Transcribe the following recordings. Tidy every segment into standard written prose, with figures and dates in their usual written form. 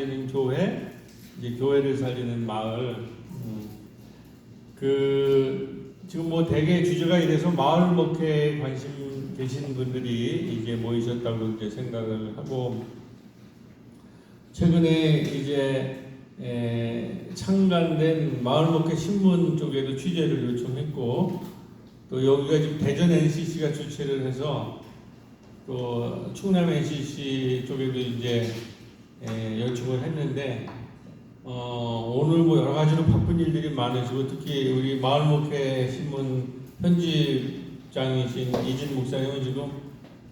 살리는 교회, 이제 교회를 살리는 마을. 지금 뭐 대개 주제가 이래서 마을 목회에 관심 계신 분들이 이제 모이셨다고 이제 생각을 하고, 최근에 이제 창간된 마을 목회 신문 쪽에도 취재를 요청했고, 또 여기가 지금 대전 NCC가 주최를 해서 또 충남 NCC 쪽에도 이제 요청을 했는데, 오늘 뭐 여러 가지로 바쁜 일들이 많으시고, 특히 우리 마을 목회 신문 편집장이신 이진 목사님은 지금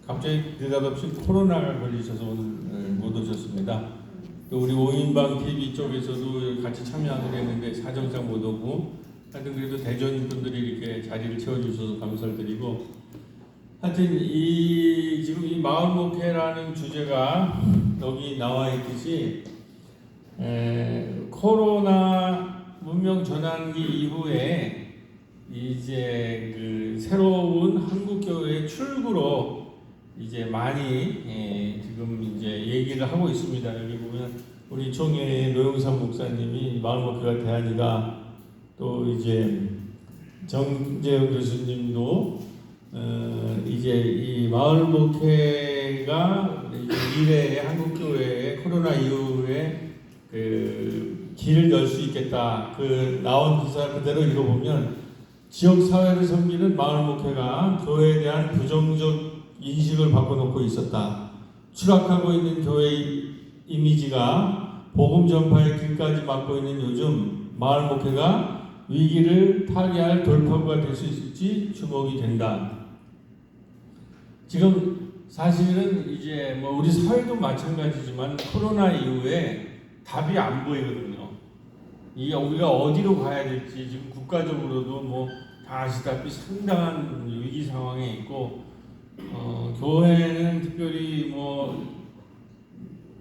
갑자기 느닷없이 코로나가 걸리셔서 오늘 못 오셨습니다. 또 우리 오인방 TV 쪽에서도 같이 참여하기로 했는데 사정상 못 오고, 하여튼 그래도 대전 분들이 이렇게 자리를 채워주셔서 감사를 드리고, 하여튼 지금 이 마을 목회라는 주제가 여기 나와 있듯이 코로나 문명 전환기 이후에 이제 그 새로운 한국 교회의 출구로 이제 많이 지금 이제 얘기를 하고 있습니다. 여기 보면 우리 총회 노영삼 목사님이 마을 목회가 대안이다. 또 이제 정재영 교수님도 이제 이 마을 목회가 미래의 한국 교회의 코로나 이후에 그 길을 열 수 있겠다. 그 나온 기사 그대로 읽어보면 지역 사회를 섬기는 마을 목회가 교회에 대한 부정적 인식을 바꿔놓고 있었다. 추락하고 있는 교회의 이미지가 복음 전파의 길까지 막고 있는 요즘 마을 목회가 위기를 타개할 돌파구가 될 수 있을지 주목이 된다. 지금 사실은 이제 뭐 우리 사회도 마찬가지지만 코로나 이후에 답이 안 보이거든요. 이게 우리가 어디로 가야 될지 지금 국가적으로도 뭐 다 아시다시피 상당한 위기 상황에 있고, 교회는 특별히 뭐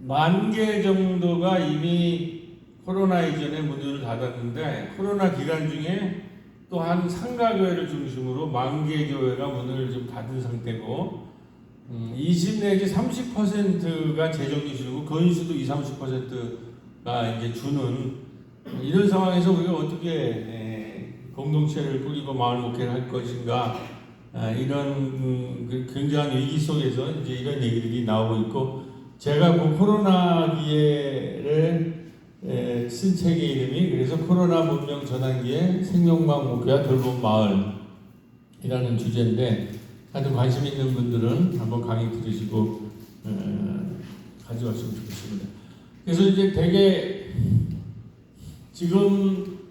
10,000개 정도가 이미 코로나 이전에 문을 닫았는데, 코로나 기간 중에 또 한 상가교회를 중심으로 10,000개 교회가 문을 좀 닫은 상태고, 20 내지 30%가 재정기수고 건수도 20, 30%가 이제 주는 이런 상황에서 우리가 어떻게 공동체를 꾸리고 마을 목회를 할 것인가, 이런 굉장한 위기 속에서 이제 이런 얘기들이 나오고 있고, 제가 그 코로나 기회를 쓴 책의 이름이 그래서 코로나 문명 전환기의 생명망 목회와 돌봄 마을이라는 주제인데, 하여튼 관심 있는 분들은 한번 강의 들으시고 가져갔으면 좋겠습니다. 그래서 이제 되게 지금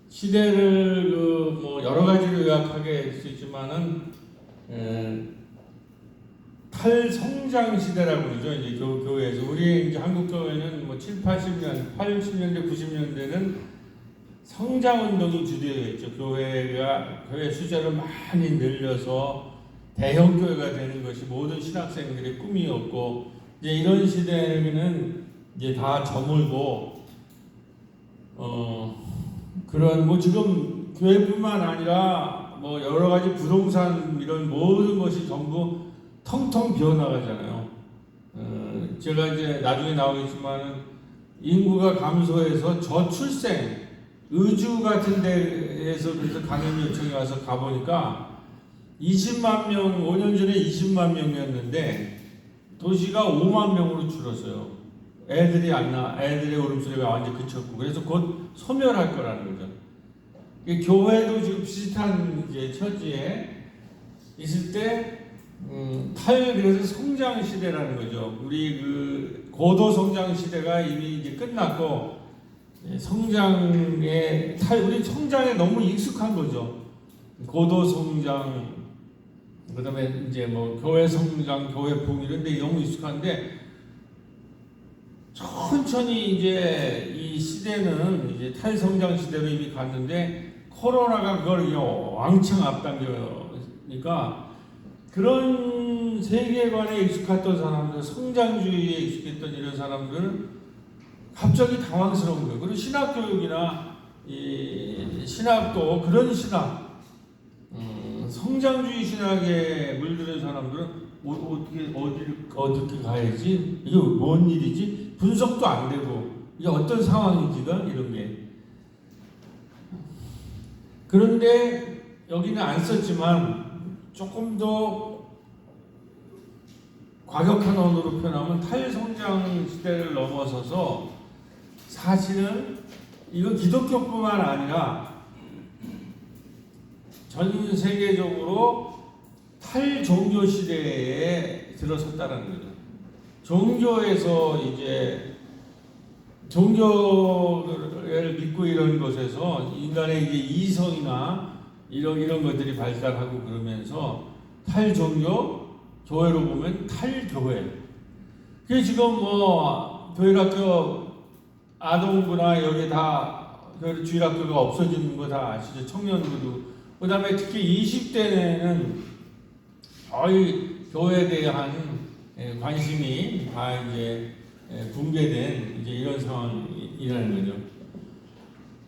시대를 뭐 여러 가지로 요약하게 할 수 있지만은 탈성장 시대라고 그러죠. 이제 교회에서 우리 이제 한국 교회는 뭐 7, 80년, 80년대, 90년대는 성장 운동이 주되어 있죠. 교회 숫자를 많이 늘려서 대형 교회가 되는 것이 모든 신학생들의 꿈이었고, 이제 이런 시대에는 이제 다 저물고, 그런 뭐 지금 교회뿐만 아니라 뭐 여러 가지 부동산 이런 모든 것이 전부 텅텅 비어 나가잖아요. 제가 이제 나중에 나오겠지만은 인구가 감소해서 저출생, 의주 같은 데에서 그래서 강연 요청이 와서 가보니까 20만 명, 5년 전에 20만 명이었는데 도시가 5만 명으로 줄었어요. 애들의 울음소리가 완전히 그쳤고, 그래서 곧 소멸할 거라는 거죠. 교회도 지금 비슷한 이제 처지에 있을 때, 그래서 성장 시대라는 거죠. 우리 그 고도 성장 시대가 이미 이제 끝났고, 우리 성장에 너무 익숙한 거죠. 고도 성장, 그다음에 이제 뭐 교회 성장, 교회 부흥 이런 데 너무 익숙한데, 천천히 이제 이 시대는 이제 탈성장 시대로 이미 갔는데, 코로나가 그걸 왕창 앞당겨니까 그런 세계관에 익숙했던 사람들, 성장주의에 익숙했던 이런 사람들은 갑자기 당황스러운 거예요. 그리고 신학교육이나 이 신학도 그런 신학, 성장주의 신학에 물드는 사람들은 어떻게 가야지? 이게 뭔 일이지? 분석도 안 되고, 이게 어떤 상황인지가 이런 게. 그런데 여기는 안 썼지만 조금 더 과격한 언어로 표현하면 탈성장 시대를 넘어서서 사실은 이건 기독교뿐만 아니라 전 세계적으로 탈종교 시대에 들어섰다는 거죠. 종교에서 이제 종교를 믿고 이런 것에서 인간의 이제 이성이나 이런 것들이 발달하고 그러면서 탈종교, 교회로 보면 탈교회. 그게 지금 뭐 교회학교 아동부나 여기 다 주일학교가 없어지는 거 다 아시죠? 청년부도. 그 다음에 특히 20대는 거의 교회에 대한 관심이 다 이제 붕괴된 이제 이런 상황이라는 거죠.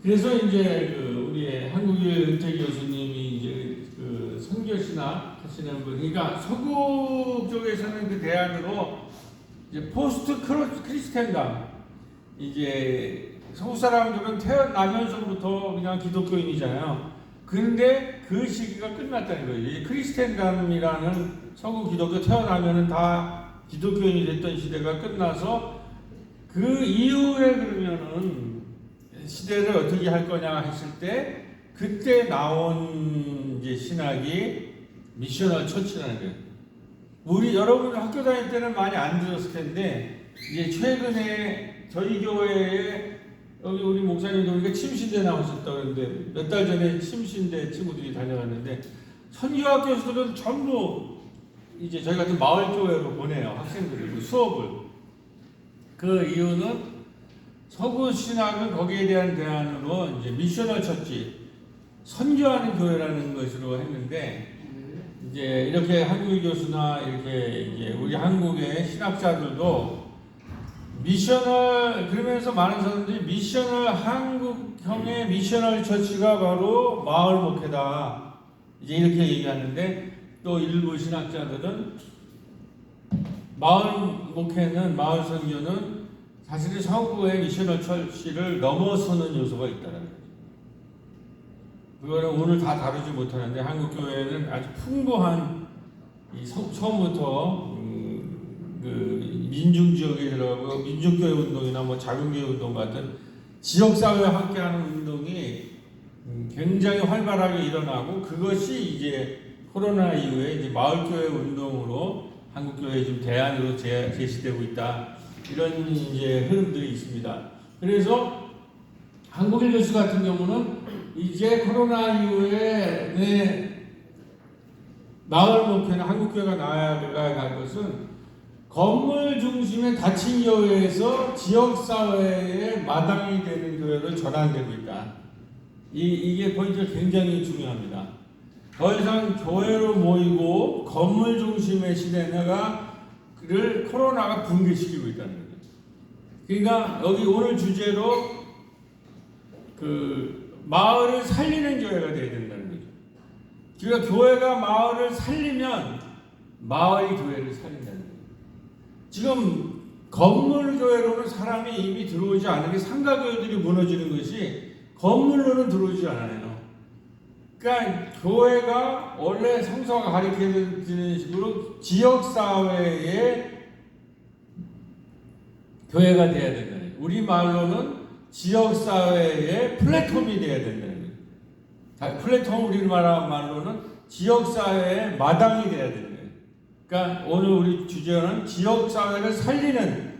그래서 이제 우리 한국일 은퇴 교수님이 이제 선교신학 하시는 분, 그러니까 서구 쪽에서는 그 대안으로 이제 포스트 크리스텐감, 이제 서구 사람들은 태어나면서부터 그냥 기독교인이잖아요. 그런데 그 시기가 끝났다는 거예요. 크리스텐담이라는 서구 기독교 태어나면은 다 기독교인이 됐던 시대가 끝나서 그 이후에 그러면은 시대를 어떻게 할 거냐 했을 때 그때 나온 이제 신학이 미셔널 처치라는 거예요. 우리 여러분 학교 다닐 때는 많이 안 들었을 텐데 이제 최근에 저희 교회에 여기 우리 목사님도 우리가 침신대 나오셨다 그러는데 몇 달 전에 침신대 친구들이 다녀갔는데 선교학교에서는 전부 이제 저희 같은 마을 교회로 보내요. 학생들을 수업을. 그 이유는 서구 신학은 거기에 대한 대안으로 이제 미셔널 처치, 선교하는 교회라는 것으로 했는데 이제 이렇게 한국일 교수나 이렇게 이제 우리 한국의 신학자들도 미셔널, 그러면서 많은 사람들이 미셔널, 한국형의 미셔널 처치가 바로 마을 목회다 이제 이렇게 얘기하는데, 또 일부 신학자들은 마을 목회는, 마을 선교는 사실은 서구의 미셔널 처치를 넘어서는 요소가 있다는 거죠. 그거는 오늘 다 다루지 못하는데 한국 교회는 아주 풍부한 처음부터 그 민중 지역에 들어가고 민중교회 운동이나 뭐 작은교회 운동 같은 지역사회와 함께하는 운동이 굉장히 활발하게 일어나고, 그것이 이제 코로나 이후에 이제 마을교회 운동으로 한국교회 지금 대안으로 제시되고 있다, 이런 이제 흐름들이 있습니다. 그래서 한국일 교수 같은 경우는 이제 코로나 이후에 마을 목회는 한국교회가 나아갈 것은 건물 중심의 닫힌 교회에서 지역사회의 마당이 되는 교회로 전환되고 있다. 이게 포인트가 굉장히 중요합니다. 더 이상 교회로 모이고 건물 중심의 시대를 코로나가 붕괴시키고 있다는 거죠. 그러니까 여기 오늘 주제로 마을을 살리는 교회가 되어야 된다는 거죠. 그러니까 교회가 마을을 살리면 마을이 교회를 살린다는 거죠. 지금 건물 교회로는 사람이 이미 들어오지 않은 게, 상가교회들이 무너지는 것이 건물로는 들어오지 않아요. 그러니까 교회가 원래 성서가 가리키는 식으로 지역사회의 교회가 돼야 된다는 거예요. 우리 말로는 지역사회의 플랫폼이 돼야 된다는 거예요. 플랫폼 우리말로는 지역사회의 마당이 돼야 된다. 그러니까 오늘 우리 주제는 지역사회를 살리는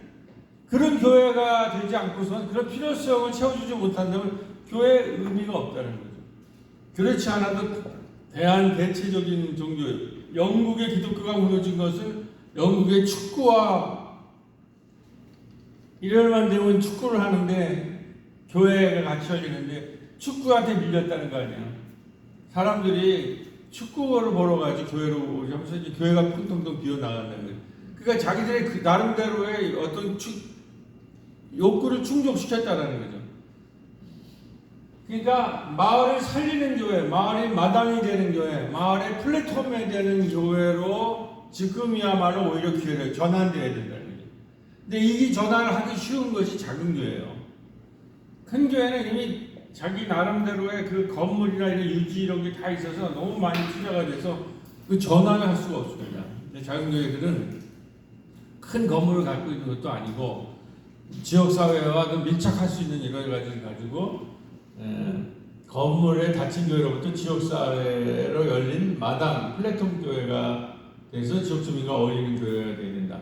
그런 교회가 되지 않고서는, 그런 필요성을 채워주지 못한다면 교회의 의미가 없다는 거죠. 그렇지 않아도 대체적인 종교, 영국의 기독교가 무너진 것은 영국의 축구와 일요일만 되면 축구를 하는데 교회가 같이 열리는데 축구한테 밀렸다는 거 아니에요. 사람들이 축구를 보러 가지 교회로 오면서 이제 교회가 텅텅텅 비어 나간다는 거예요. 그러니까 자기들의 나름대로의 어떤 욕구를 충족시켰다는 거죠. 그러니까 마을을 살리는 교회, 마을이 마당이 되는 교회, 마을의 플랫폼이 되는 교회로 지금이야말로 오히려 기회를 전환되어야 된다는 거죠. 근데 이 전환을 하기 쉬운 것이 작은 교회예요. 큰 교회는 이미 자기 나름대로의 그 건물이나 이런 유지 이런 게 다 있어서 너무 많이 투자가 돼서 그 전환을 할 수가 없습니다. 근데 작은 교회들은 큰 건물을 갖고 있는 것도 아니고 지역사회와 그 밀착할 수 있는 여러 가지를 가지고 건물에 닫힌 교회로부터 지역사회로 열린 마당, 플랫폼 교회가 돼서 지역 주민과 어울리는 교회가 되어야 된다.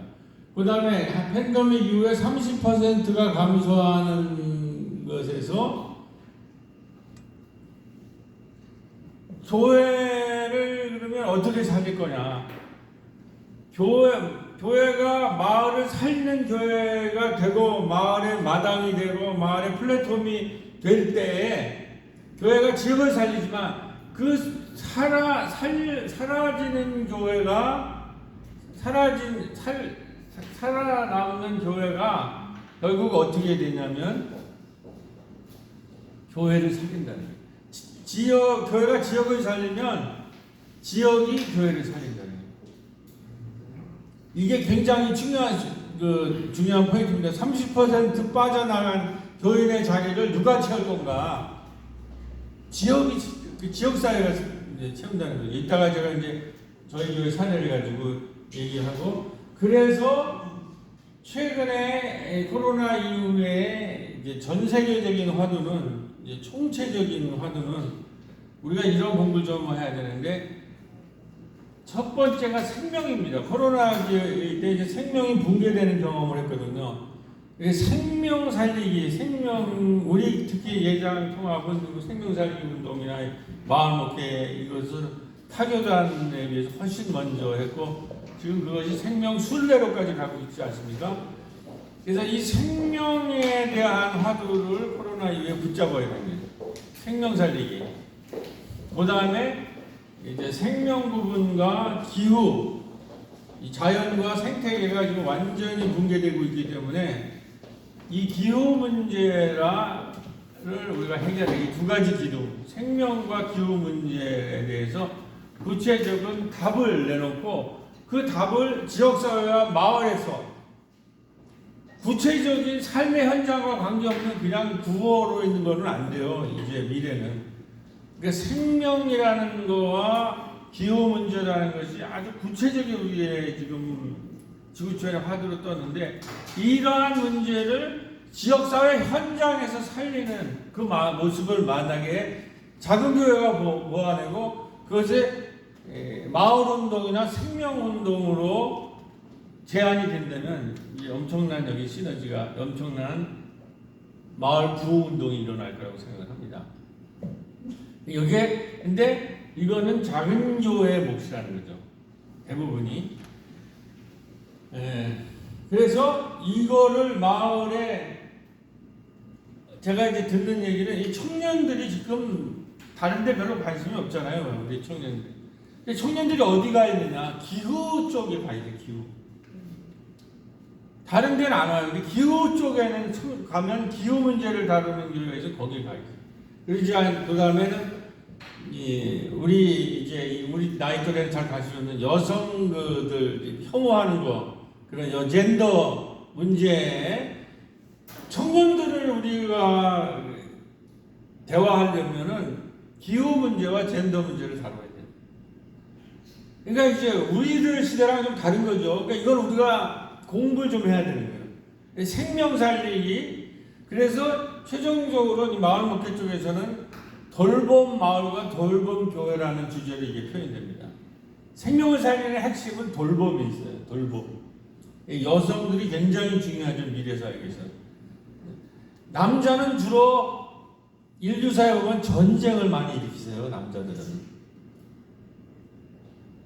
그 다음에 팬데믹 이후에 30%가 감소하는 것에서 교회를 그러면 어떻게 살릴 거냐. 교회가 마을을 살리는 교회가 되고 마을의 마당이 되고 마을의 플랫폼이 될 때에 교회가 지역을 살리지만 그 사라지는 교회가 살아남는 교회가 결국 어떻게 되냐면 교회를 살린다는 거예요. 교회가 지역을 살리면 지역이 교회를 살린다는 거예요. 이게 굉장히 중요한 포인트입니다. 30% 빠져나간 교인의 자리를 누가 채울 건가? 지역사회가 채운다는 거죠. 이따가 제가 이제 저희 교회 사례를 가지고 얘기하고, 그래서 최근에 코로나 이후에 이제 전 세계적인 화두는, 이제 총체적인 화두는 우리가 이런 공부를 좀 해야 되는데, 첫 번째가 생명입니다. 코로나 때 이제 생명이 붕괴되는 경험을 했거든요. 생명 살리기, 우리 특히 예장 통합은 그리고 생명 살리기 운동이나 마을 목회 이것을 타교단에 비해서 훨씬 먼저 했고, 지금 그것이 생명 순례로까지 가고 있지 않습니까? 그래서 이 생명에 대한 화두를 코로나 이후에 붙잡아야 됩니다. 생명 살리기. 그 다음에 이제 생명 부분과 기후, 이 자연과 생태계가 지금 완전히 붕괴되고 있기 때문에 이 기후 문제를 우리가 해결하기 두 가지 기둥, 생명과 기후 문제에 대해서 구체적인 답을 내놓고 그 답을 지역사회와 마을에서 구체적인 삶의 현장과 관계없는 그냥 구호로 있는 거는 안 돼요. 이제 미래는. 그러니까 생명이라는 거와 기후 문제라는 것이 아주 구체적인 우리의 지금 지구촌의 화두로 떴는데, 이러한 문제를 지역사회 현장에서 살리는 그 모습을 만약에 작은 교회가 모아내고 그것에 마을운동이나 생명운동으로 제안이 된다면 이 엄청난 여기 시너지가, 엄청난 마을 구호운동이 일어날 거라고 생각을 합니다. 이게 근데 이거는 작은 교회의 몫이라는 거죠. 대부분이. 그래서 이거를 마을에, 제가 이제 듣는 얘기는 이 청년들이 지금 다른데 별로 관심이 없잖아요. 우리 청년들. 근데 청년들이 어디 가 있느냐? 기후 쪽에 가 있어요. 기후. 다른 데는 안 와요. 근데 기후 쪽에는 가면 기후 문제를 다루는 교회에서 거기 가 있어요. 그리고 그 다음에는 우리 나이 또래는 잘 갈 수 있는 여성들 혐오하는 거, 그런 젠더 문제에 청년들을 우리가 대화하려면은 기후 문제와 젠더 문제를 다뤄야 돼요. 그러니까 이제 우리들 시대랑 좀 다른 거죠. 그러니까 이걸 우리가 공부를 좀 해야 되는 거예요. 생명 살리기. 그래서 최종적으로 이 마을 목회 쪽에서는 돌봄 마을과 돌봄 교회라는 주제로 이게 표현됩니다. 생명을 살리는 핵심은 돌봄이 있어요. 돌봄. 여성들이 굉장히 중요하죠. 미래 사회에서. 남자는 주로 인류사에 보면 전쟁을 많이 일으키세요. 남자들은.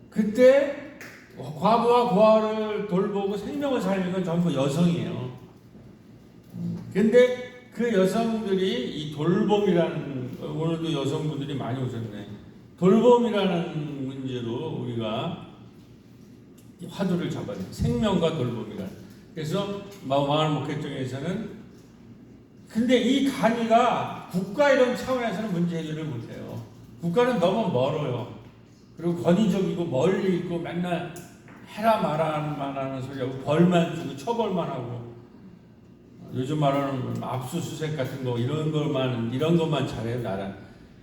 그때 과부와 고아를 돌보고 생명을 살리는 건 전부 여성이에요. 근데 그 여성들이 이 돌봄이라는, 오늘도 여성분들이 많이 오셨네. 돌봄이라는 문제로 우리가 화두를 잡아야 돼요. 생명과 돌봄이라는. 그래서 마을 목회 쪽에서는, 근데 이 단위가 국가 이런 차원에서는 문제 해결을 못해요. 국가는 너무 멀어요. 그리고 권위적이고 멀리 있고 맨날 해라 말하는 소리하고 벌만 주고 처벌만 하고 요즘 말하는 압수수색 같은 거 이런 것만 잘해요. 나라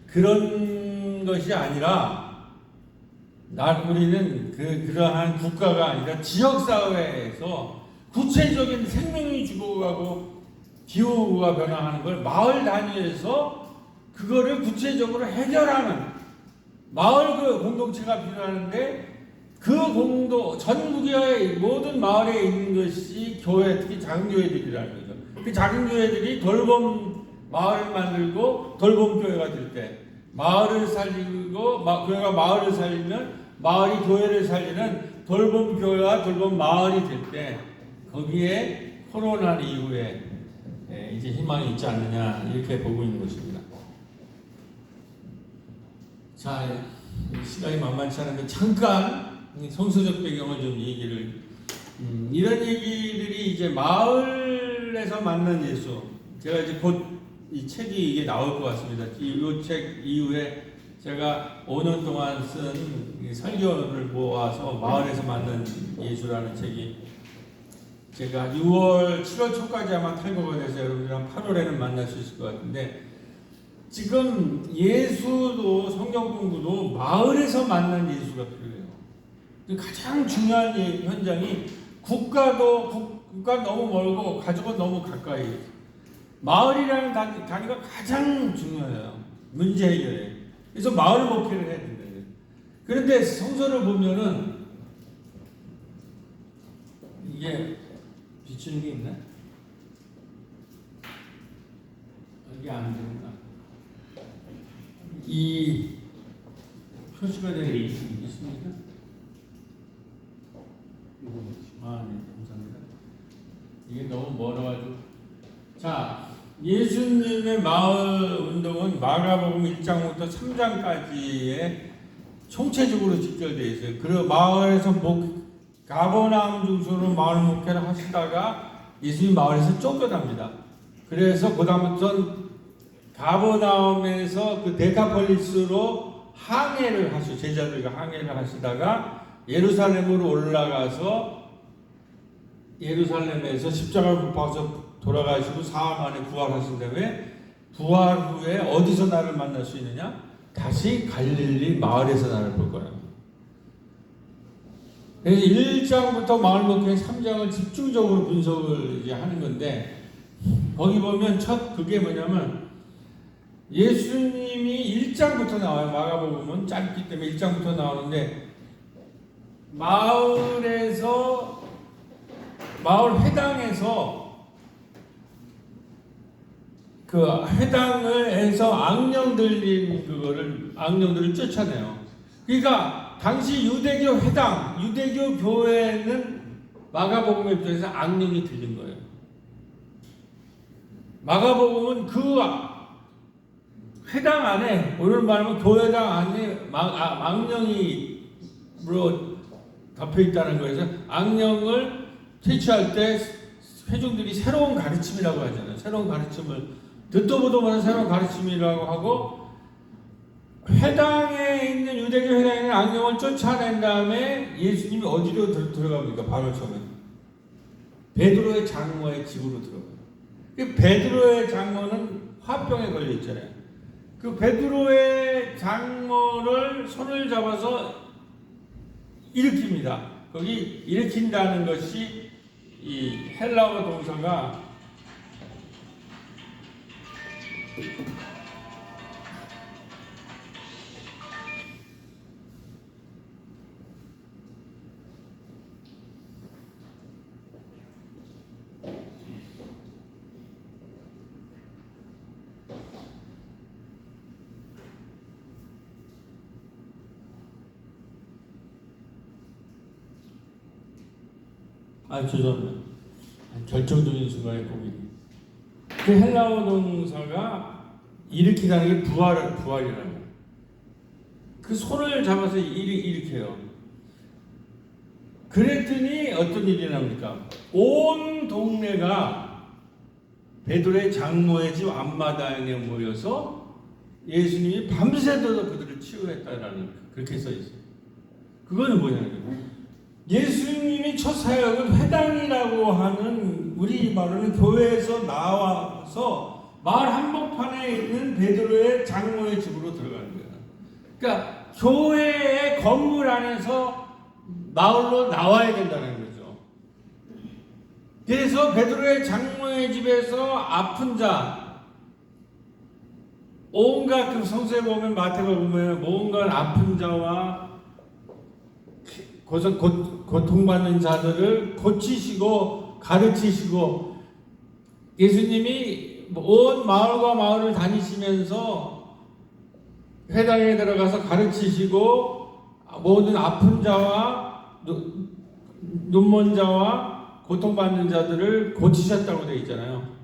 그런 것이 아니라 우리는 그러한 국가가 아니라 지역 사회에서 구체적인 생명이 죽어가고 기후가 변화하는 걸 마을 단위에서 그거를 구체적으로 해결하는 마을 공동체가 필요한데 전국의 모든 마을에 있는 것이 교회, 특히 작은 교회들이라는 거죠. 그 작은 교회들이 돌봄 마을을 만들고 돌봄 교회가 될 때 마을을 살리고 교회가 마을을 살리면 마을이 교회를 살리는 돌봄 교회와 돌봄 마을이 될 때 거기에 코로나 이후에 이제 희망이 있지 않느냐 이렇게 보고 있는 것입니다. 자, 시간이 만만치 않은데 잠깐 성서적 배경을 좀 이런 얘기들이 이제 마을에서 만난 예수. 제가 이제 곧 이 책이 이게 나올 것 같습니다. 이 책 이후에 제가 5년 동안 쓴 설교를 모아서 마을에서 만난 예수라는 책이 제가 7월 초까지 아마 탈거가 돼서 여러분들이랑 8월에는 만날 수 있을 것 같은데 지금 예수도 성경 공부도 마을에서 만난 예수가 필요해요. 가장 중요한 현장이 국가 너무 멀고 가족은 너무 가까이. 마을이라는 단위가 가장 중요해요. 문제 해결에. 그래서 마을 목회를 해야 된다. 그런데 성서를 보면은 이게 비추는 게 있나? 이게 안 되는가? 이 표시가 되어 있습니까? 아, 네, 감사합니다. 이게 너무 멀어가지고. 자, 예수님의 마을 운동은 마가복음 1장부터 3장까지의 총체적으로 직결되어 있어요. 그리고 마을에서 가버나움 중심으로 마을 목회를 하시다가 예수님 마을에서 쫓겨납니다. 그래서 그다음부터는 가버나움에서 그 데카폴리스로 항해를 하시고 제자들과 항해를 하시다가 예루살렘으로 올라가서 예루살렘에서 십자가를 못 박아서 돌아가시고 사흘 만에 부활하신 다음에 부활 후에 어디서 나를 만날 수 있느냐? 다시 갈릴리 마을에서 나를 볼 거라고. 그래서 1장부터 마을 목회 3장을 집중적으로 분석을 이제 하는 건데 거기 보면 그게 뭐냐면 예수님이 1장부터 나와요. 마가복음은 짧기 때문에 1장부터 나오는데 마을 회당에서 그 회당을 해서 악령들을 쫓아내요. 그러니까 당시 유대교 회당, 유대교 교회는 마가복음에 입장에서 악령이 들린 거예요. 마가복음은 그 회당 안에, 오늘 말하면 교회당 안에 악령으로 덮여 있다는 거에서 악령을 퇴치할 때 회중들이 새로운 가르침이라고 하잖아요. 새로운 가르침을 듣도 보도 못한 새로운 가르침이라고 하고 회당에 있는 유대교 회당에 있는 악령을 쫓아낸 다음에 예수님이 어디로 들어갑니까? 바로 처음에 베드로의 장모의 집으로 들어가요. 베드로의 장모는 화병에 걸려 있잖아요. 그 베드로의 장모를 손을 잡아서 일으킵니다. 거기 일으킨다는 것이 이 헬라어 동사가 죄송합니다. 결정적인 순간에 보기. 그 헬라어 동사가 일으키다는 게 부활이라고. 그 손을 잡아서 일으켜요. 그랬더니 어떤 일이 납니까? 온 동네가 베드로의 장모의 집 앞마당에 모여서 예수님이 밤새도록 그들을 치유했다라는 그렇게 써 있어요. 그거는 뭐냐면 예수님이 첫 사역은 회당이라고 하는 우리 말로는 교회에서 나와서 마을 한복판에 있는 베드로의 장로의 집으로 들어가는 거예요. 그러니까 교회의 건물 안에서 마을로 나와야 된다는 거죠. 그래서 베드로의 장로의 집에서 아픈 자, 온갖 그 성서에 보면 마태복음에 온갖 아픈 자와 고통받는 자들을 고치시고 가르치시고, 예수님이 온 마을과 마을을 다니시면서 회당에 들어가서 가르치시고 모든 아픈 자와 눈먼 자와 고통받는 자들을 고치셨다고 되어 있잖아요.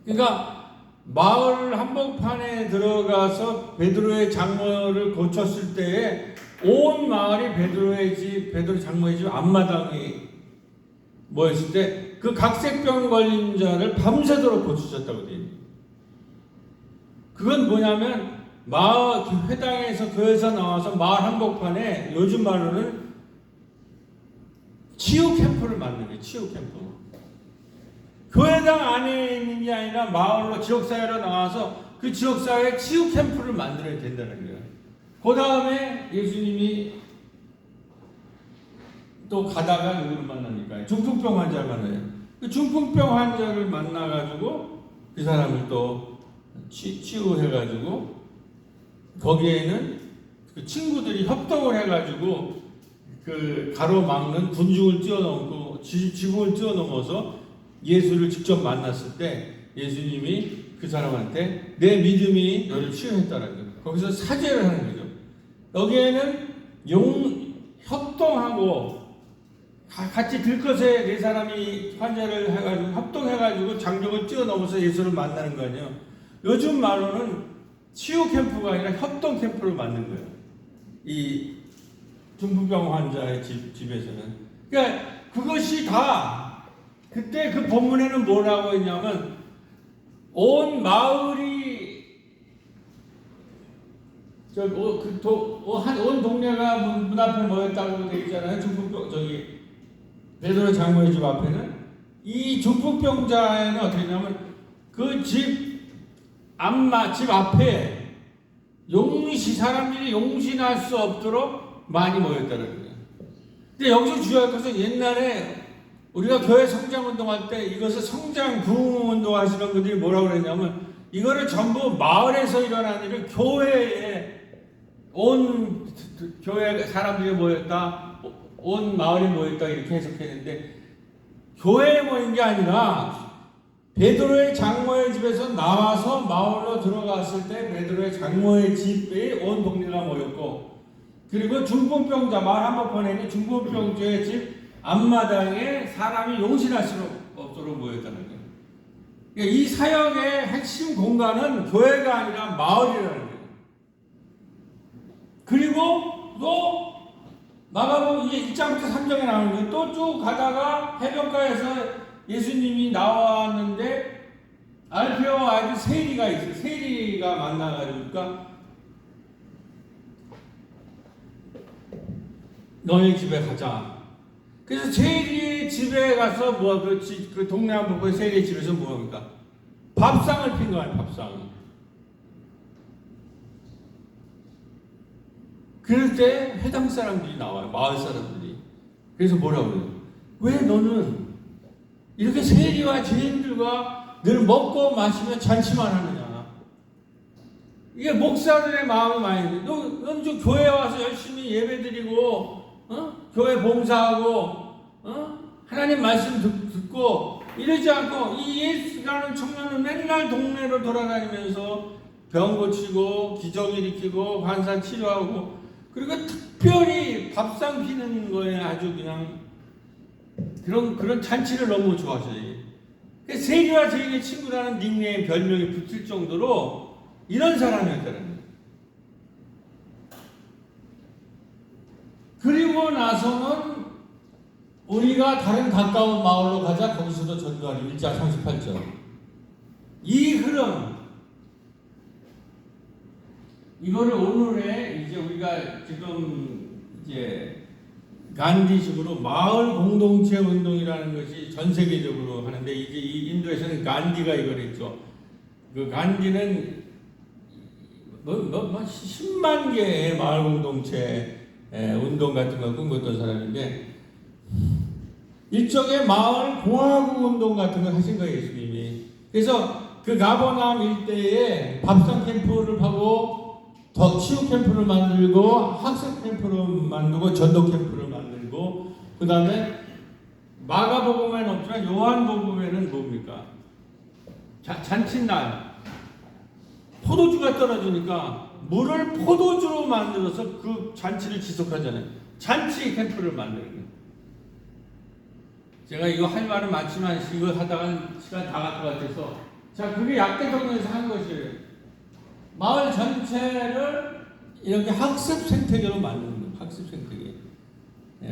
그러니까 마을 한복판에 들어가서 베드로의 장로를 고쳤을 때에 온 마을이 베드로 장로의 집 앞마당에 모였을 때 그 각색병 걸린 자를 밤새도록 고치셨다고 돼요. 그건 뭐냐면 마을 회당에서 교회에서 나와서 마을 한복판에 요즘 말로는 치유 캠프를 만든 거예요. 치유 캠프. 교회당 안에 있는 게 아니라 마을로 지역사회로 나와서 그 지역사회에 치유 캠프를 만들어야 된다는 거예요. 그 다음에 예수님이 또 가다가 누구를 만납니까? 중풍병 환자를 만나요. 그 중풍병 환자를 만나가지고 그 사람을 또 치유해가지고 거기에는 그 친구들이 협동을 해가지고 그 가로막는 군중을 뛰어넘고 지붕을 뛰어넘어서 예수를 직접 만났을 때 예수님이 그 사람한테 내 믿음이 너를 치유했다는 거예요. 거기서 사죄를 하는 거죠. 여기에는 협동하고 같이 들것에 네 사람이 환자를 해가지고 협동해가지고 장벽을 뛰어넘어서 예수를 만나는 거 아니에요. 요즘 말로는 치유 캠프가 아니라 협동 캠프를 만든 거예요. 이 중풍병 환자의 집에서는. 그러니까 그것이 다 그때 그 본문에는 뭐라고 했냐면 온 마을이 온 동네가 문 앞에 모였다고 되어 있잖아요. 중풍병 베드로 장로의 집 앞에는 이 중풍병자에는 어떻게 했냐면 그 집 앞에 사람들이 용신할 수 없도록 많이 모였다는 거예요. 근데 여기서 주의할 것은 옛날에 우리가 교회 성장운동할 때 이것을 성장 부흥운동 하시는 분들이 뭐라고 그랬냐면 이거를 전부 마을에서 일어나는 일을 교회에 온 교회 사람들이 모였다, 온 마을이 모였다 이렇게 해석했는데 교회에 모인 게 아니라 베드로의 장로의 집에서 나와서 마을로 들어갔을 때 베드로의 장로의 집에 온 동네가 모였고, 그리고 중풍병자 마을 한복판에 있는 중풍병자의 집 앞마당에 사람이 용신할 수 없도록 모였다는 거예요. 그러니까 이 사역의 핵심 공간은 교회가 아니라 마을이라는 거예요. 그리고 또 마가복음 이게 1장부터 3장에 나오는 거예요. 또 쭉 가다가 해변가에서 예수님이 나왔는데 알페와 아들 세리가 있어요. 세리가 만나가지고 그러니까 너희 집에 가자. 그래서 세리의 집에 가서 그 동네 한복판에 세리의 집에서 뭐합니까? 밥상을 핀 거예요. 밥상. 그럴 때 해당 사람들이 나와요. 마을 사람들이. 그래서 뭐라고 그래요? 왜 너는 이렇게 세리와 죄인들과 늘 먹고 마시며 잔치만 하느냐? 이게 목사들의 마음이 많이 있는데 넌 좀 교회에 와서 열심히 예배드리고 교회 봉사하고 하나님 말씀 듣고 이러지 않고 이 예수라는 청년은 맨날 동네로 돌아다니면서 병 고치고 기적 일으키고 환사 치료하고 그리고 특별히 밥상 피는 거에 아주 그냥 그런 잔치를 너무 좋아하셔요. 세리와 죄인의 친구라는 닉네임 별명이 붙을 정도로 이런 사람이었다는 거예요. 그리고 나서는 우리가 다른 가까운 마을로 가자. 거기서도 전도하리. 1장 38절. 이 흐름, 이거를 오늘의 이제 우리가 지금 이제 간디식으로 마을 공동체 운동이라는 것이 전 세계적으로 하는데, 이제 이 인도에서는 간디가 이걸 했죠. 그 간디는 10만 개의 마을 공동체 운동 같은 걸 꿈꿨던 사람인데, 일종의 마을 공화국 운동 같은 걸 하신 거예요, 예수님이. 그래서 그 가버나움 일대에 밥상 캠프를 하고, 더 치유 캠프를 만들고, 학습 캠프를 만들고, 전도 캠프를 만들고, 그 다음에 마가복음에는 없지만 요한복음에는 뭡니까? 잔칫날 포도주가 떨어지니까 물을 포도주로 만들어서 그 잔치를 지속하잖아요. 잔치 캠프를 만드는 거예요. 제가 이거 할 말은 많지만 이거 하다가 시간 다 갈 것 같아서, 자, 그게 약대동에서 한 것이에요. 마을 전체를 이렇게 학습 생태계로 만드는 거예요. 학습 생태계.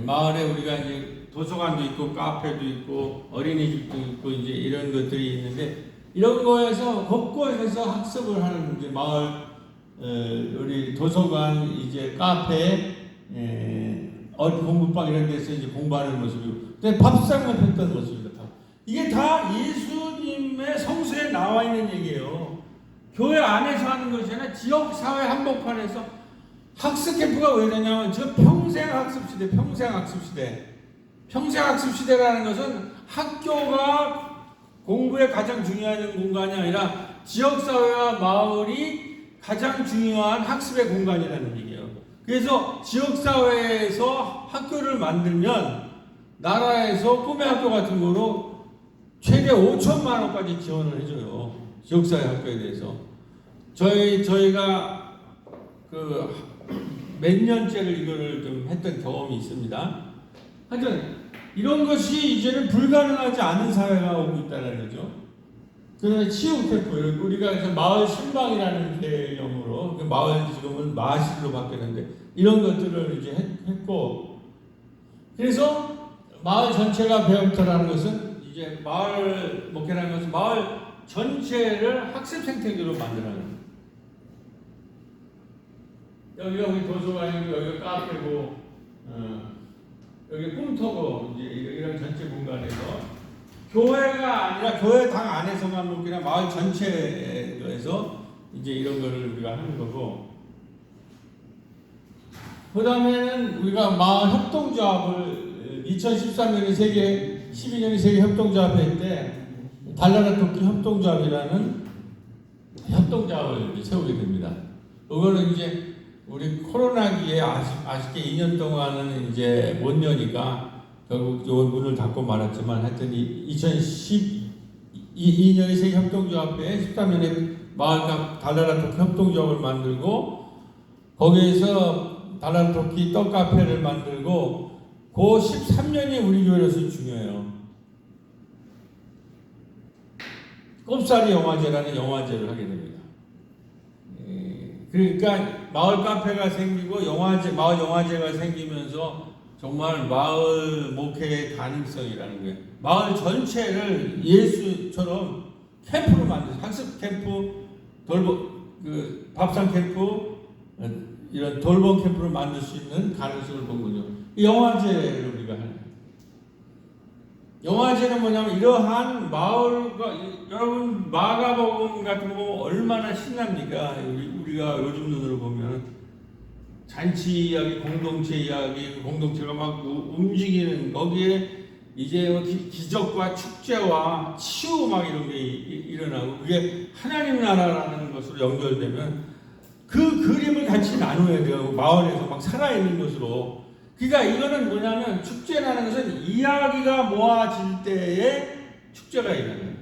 마을에 우리가 이제 도서관도 있고 카페도 있고 어린이집도 있고 이제 이런 것들이 있는데, 이런 거에서 곳곳에서 학습을 하는 이제 마을 우리 도서관, 이제 카페, 공부방 이런 데서 이제 공부하는 모습이고, 근데 밥상을 폈던 모습입니다. 이게 다 예수님의 성서에 나와 있는 얘기예요. 교회 안에서 하는 것이 아니라 지역사회 한복판에서 학습 캠프가 왜 되냐면, 저 평생학습시대, 평생학습시대라는 것은 학교가 공부에 가장 중요한 공간이 아니라 지역사회와 마을이 가장 중요한 학습의 공간이라는 얘기예요. 그래서 지역사회에서 학교를 만들면 나라에서 꿈의 학교 같은 거로 최대 5천만 원까지 지원을 해줘요. 지역사회 학교에 대해서. 저희가 몇 년째를 이거를 좀 했던 경험이 있습니다. 하여튼 이런 것이 이제는 불가능하지 않은 사회가 오고 있다는 거죠. 그다음에 치유 캠프, 우리가 그래서 마을 신방이라는 개념으로, 그 마을 지금은 마실로 바뀌었는데, 이런 것들을 이제 했고, 그래서 마을 전체가 배움터라는 것은, 이제 마을 목회라는 것은 마을 전체를 학습 생태계로 만들어가는 거예요. 여기가 우리 도서관이고, 여기가 카페고, 여기 꿈터고, 이제 이런 전체 공간에서 교회가 아니라 교회 당 안에서만 먹기나 마을 전체에서 이제 이런 거를 우리가 하는 거고, 그 다음에는 우리가 마을 협동조합을 2013년에 12년에 세계 협동조합회 때 달나라 토끼 협동조합이라는 협동조합을 세우게 됩니다. 그거는 이제 우리 코로나기에 아쉽게 2년 동안은 이제 못 여니까 결국 요 문을 닫고 말았지만, 하여튼 2012년에 세계 협동조합회 13년에 마을과 달나라 토끼 협동조합을 만들고, 거기에서 달나라 토끼 떡 카페를 만들고, 그 13년이 우리 교회로서 중요해요. 꼽사리 영화제라는 영화제를 하게 됩니다. 그러니까 마을 카페가 생기고 마을 영화제가 생기면서 정말 마을 목회의 가능성이라는 거예요. 마을 전체를 예수처럼 캠프로 만들어서 학습 캠프, 밥상 캠프, 이런 돌봄 캠프를 만들 수 있는 가능성을 본 거죠. 영화제를 우리가 하는 거예요. 영화제는 뭐냐면, 이러한 마을과, 여러분 마가복음 같은 거 보면 얼마나 신납니까? 우리가 요즘 눈으로 보면 잔치 이야기, 공동체 이야기, 공동체가 막 움직이는, 거기에 이제 기적과 축제와 치유 막 이런 게 일어나고, 그게 하나님 나라라는 것으로 연결되면 그 그림을 같이 나눠야 돼요. 마을에서 막 살아있는 것으로. 그러니까 이거는 뭐냐면, 축제라는 것은 이야기가 모아질 때에 축제가 일어나요.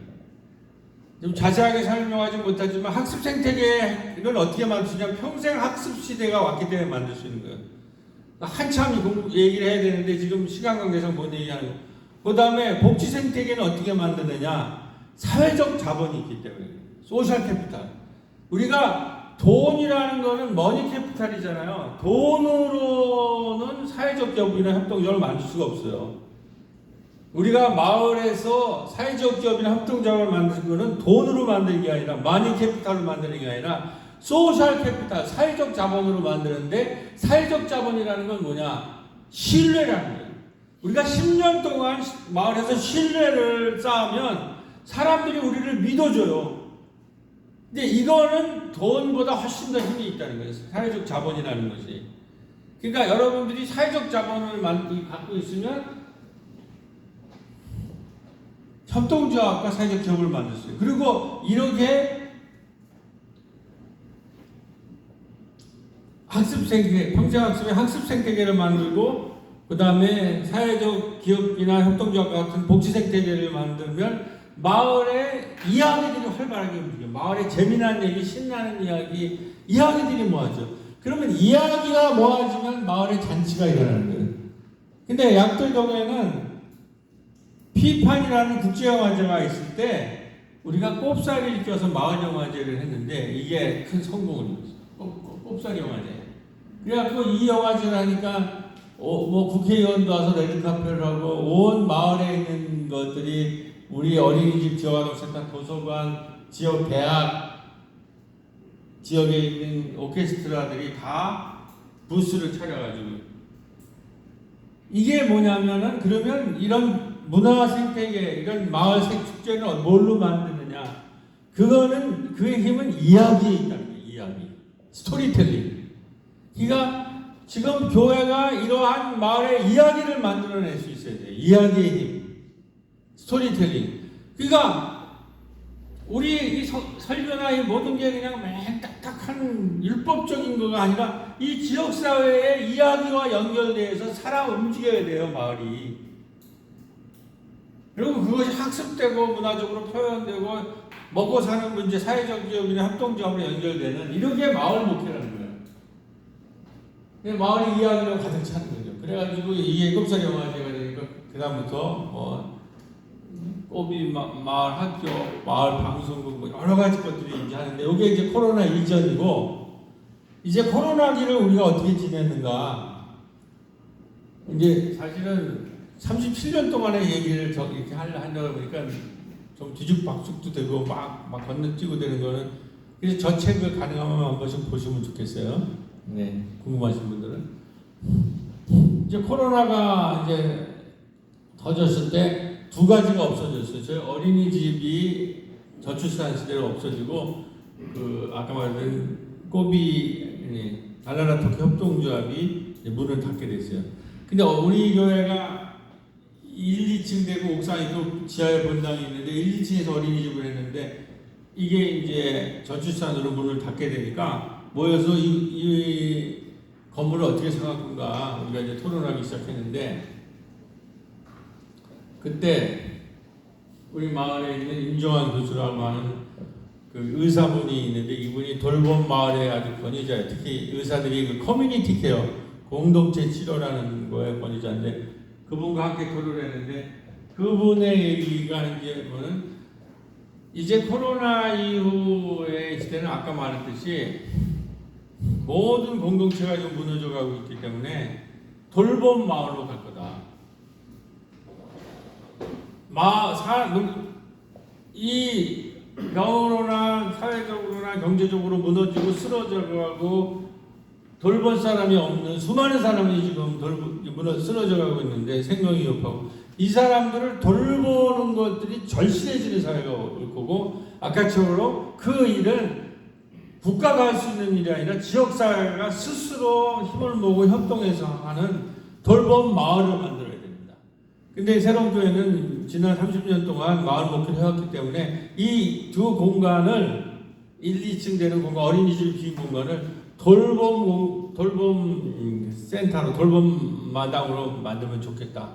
좀 자세하게 설명하지 못하지만, 학습 생태계를 어떻게 만드시냐면, 평생 학습 시대가 왔기 때문에 만들 수 있는 거예요. 한참 얘기를 해야 되는데 지금 시간 관계상 못 얘기하는 거. 그 다음에 복지 생태계는 어떻게 만드느냐? 사회적 자본이 있기 때문에. 소셜 캐피탈. 우리가 돈이라는 거는 머니 캐피탈이잖아요. 돈으로는 사회적 기업이나 협동조합을 만들 수가 없어요. 우리가 마을에서 사회적 기업이나 협동조합을 만드는 거는 돈으로 만드는 게 아니라, 머니 캐피탈로 만드는 게 아니라 소셜 캐피탈, 사회적 자본으로 만드는데, 사회적 자본이라는 건 뭐냐? 신뢰라는 거예요. 우리가 10년 동안 마을에서 신뢰를 쌓으면 사람들이 우리를 믿어줘요. 근데 이거는 돈보다 훨씬 더 힘이 있다는 거예요. 사회적 자본이라는 것이. 그러니까 여러분들이 사회적 자본을 갖고 있으면 협동조합과 사회적 기업을 만들었어요. 그리고 이렇게 학습 생태, 평생학습의 학습 생태계를 만들고 그 다음에 사회적 기업이나 협동조합 같은 복지 생태계를 만들면 마을의 이야기들이 활발하게 움직여요. 마을의 재미난 얘기, 신나는 이야기들이 모아져. 그러면 이야기가 모아지면 마을의 잔치가 일어나는 거예요. 근데 약돌동에는 피판이라는 국제영화제가 있을 때 우리가 꼽사리를 껴서 마을영화제를 했는데 이게 큰 성공을 이뤘어요. 꼽사리 영화제. 그래갖고 이 영화제를 하니까 뭐 국회의원도 와서 레드카펫을 하고 온 마을에 있는 것들이 우리 어린이집, 지역아동센터, 도서관, 지역 대학, 지역에 있는 오케스트라들이 다 부스를 차려가지고 이게 뭐냐면은 그러면 이런 문화 생태계, 이런 마을 축제는 뭘로 만드느냐? 그거는 그의 힘은 이야기에 있다는 거예요. 이야기, 스토리텔링. 그러니까 지금 교회가 이러한 마을의 이야기를 만들어낼 수 있어야 돼요. 이야기의 힘, 스토리텔링. 그러니까 우리 이 설교나 이 모든 게 그냥 맨 딱딱한 율법적인 거가 아니라 이 지역 사회의 이야기와 연결돼서 살아 움직여야 돼요, 마을이. 그리고 그것이 학습되고 문화적으로 표현되고 먹고 사는 문제, 사회적 기업이나 협동조합으로 연결되는 이렇게 마을 목회라는 거예요. 마을의 이야기로 가득 차는 거죠. 그래가지고 이게 꼽사리 영화제가 되니까 그 다음부터 꼬비 마을 학교, 마을 방송국 뭐 여러 가지 것들이 이제 하는데 이게 이제 코로나 이전이고 이제 코로나기를 우리가 어떻게 지냈는가 이제 사실은 37년 동안의 얘기를 이렇게 하려다 보니까 좀 뒤죽박죽도 되고 막 건너뛰고 되는 거는 그래서 저 책을 가능하면 한 번씩 보시면 좋겠어요. 네, 궁금하신 분들은 이제 코로나가 이제 터졌을 때 두 가지가 없어졌어요. 저희 어린이집이 저출산 시대로 없어지고 그 아까 말한 꼬비 달나라 터키 협동조합이 문을 닫게 됐어요. 근데 우리 교회가 1, 2층 되고 옥상에 또 지하에 본당이 있는데 1, 2층에서 어린이집을 했는데 이게 이제 저출산으로 문을 닫게 되니까 모여서 이 건물을 어떻게 생각할 건가 우리가 이제 토론하기 시작했는데 그때 우리 마을에 있는 임종환 교수라고 하는 그 의사분이 있는데 이분이 돌봄 마을의 아주 권위자예요. 특히 의사들이 그 커뮤니티 케어 공동체 치료라는 거에 권위자인데 그분과 함께 토론을 했는데 그분의 얘기가 이제 뭐는 이제 코로나 이후의 시대는 아까 말했듯이 모든 공동체가 좀 무너져가고 있기 때문에 돌봄 마을로 갈 거다. 이 병으로나 사회적으로나 경제적으로 무너지고 쓰러져가고 돌볼 사람이 없는 수많은 사람이 지금 쓰러져가고 있는데 생명이 위협하고 이 사람들을 돌보는 것들이 절실해지는 사회가 올 거고 아까처럼 그 일은 국가가 할 수 있는 일이 아니라 지역사회가 스스로 힘을 모으고 협동해서 하는 돌봄 마을을 만들어야 됩니다. 근데 새로운 교회는 지난 30년 동안 마을 목회를 해왔기 때문에 이 두 공간을 1, 2층 되는 공간, 어린이집 빈 공간을 돌봄 센터로, 돌봄 마당으로 만들면 좋겠다.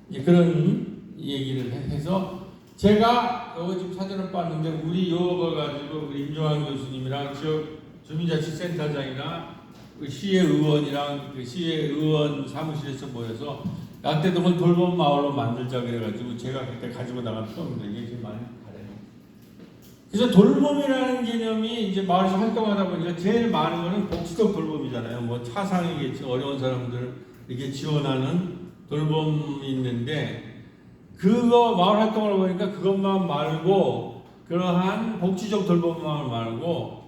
이제 그런 얘기를 해서 제가 이거 지금 사전을 봤는데 우리 요거 가지고 우리 임종환 교수님이랑 지역 주민자치센터장이나 그 시의 의원이랑 그 시의 의원 사무실에서 모여서 약대동을 돌봄 마을로 만들자 그래가지고 제가 그때 가지고 나간 표입니다. 이게 지금 많이 다르네요. 그래서 돌봄이라는 개념이 이제 마을에서 활동하다 보니까 제일 많은 거는 복지적 돌봄이잖아요. 뭐 차상이겠지, 어려운 사람들 이렇게 지원하는 돌봄이 있는데 그거 마을 활동을 보니까 그것만 말고 그러한 복지적 돌봄만 말고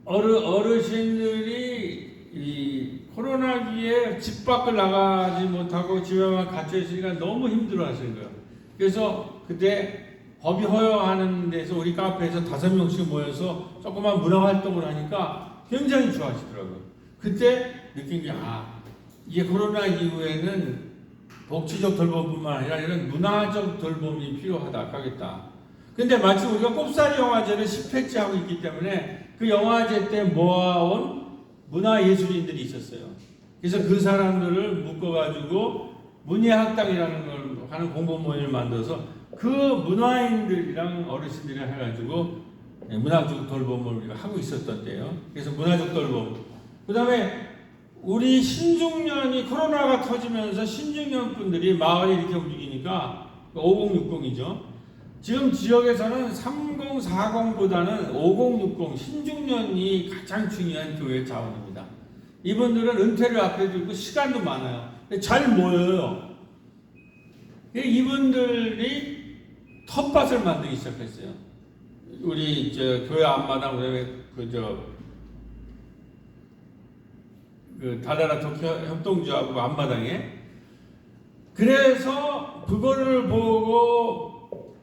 어르신들이 이 코로나기에 집 밖을 나가지 못하고 집에만 갇혀 있으니까 너무 힘들어하시는 거예요. 그래서 그때 법이 허용하는 데서 우리 카페에서 5명씩 모여서 조그만 문화 활동을 하니까 굉장히 좋아하시더라고요. 그때 느낀 게 이게 코로나 이후에는 복지적 돌봄뿐만 아니라 이런 문화적 돌봄이 필요하다 하겠다. 근데 마침 우리가 꼽사리 영화제를 10회째 하고 있기 때문에 그 영화제 때 모아온 문화예술인들이 있었어요. 그래서 그 사람들을 묶어가지고 문예학당이라는 걸 하는 공공모임을 만들어서 그 문화인들이랑 어르신들이랑 해가지고 문화적 돌봄을 우리가 하고 있었던 때예요. 그래서 문화적 돌봄. 그 다음에 우리 신중년이 코로나가 터지면서 신중년 분들이 마을이 이렇게 움직이니까 5060이죠. 지금 지역에서는 3040보다는 5060 신중년이 가장 중요한 교회 자원입니다. 이분들은 은퇴를 앞에 두고 시간도 많아요. 잘 모여요. 이분들이 텃밭을 만들기 시작했어요. 우리 교회 앞마당 그 다다라 협동조합 앞마당에. 그래서 그거를 보고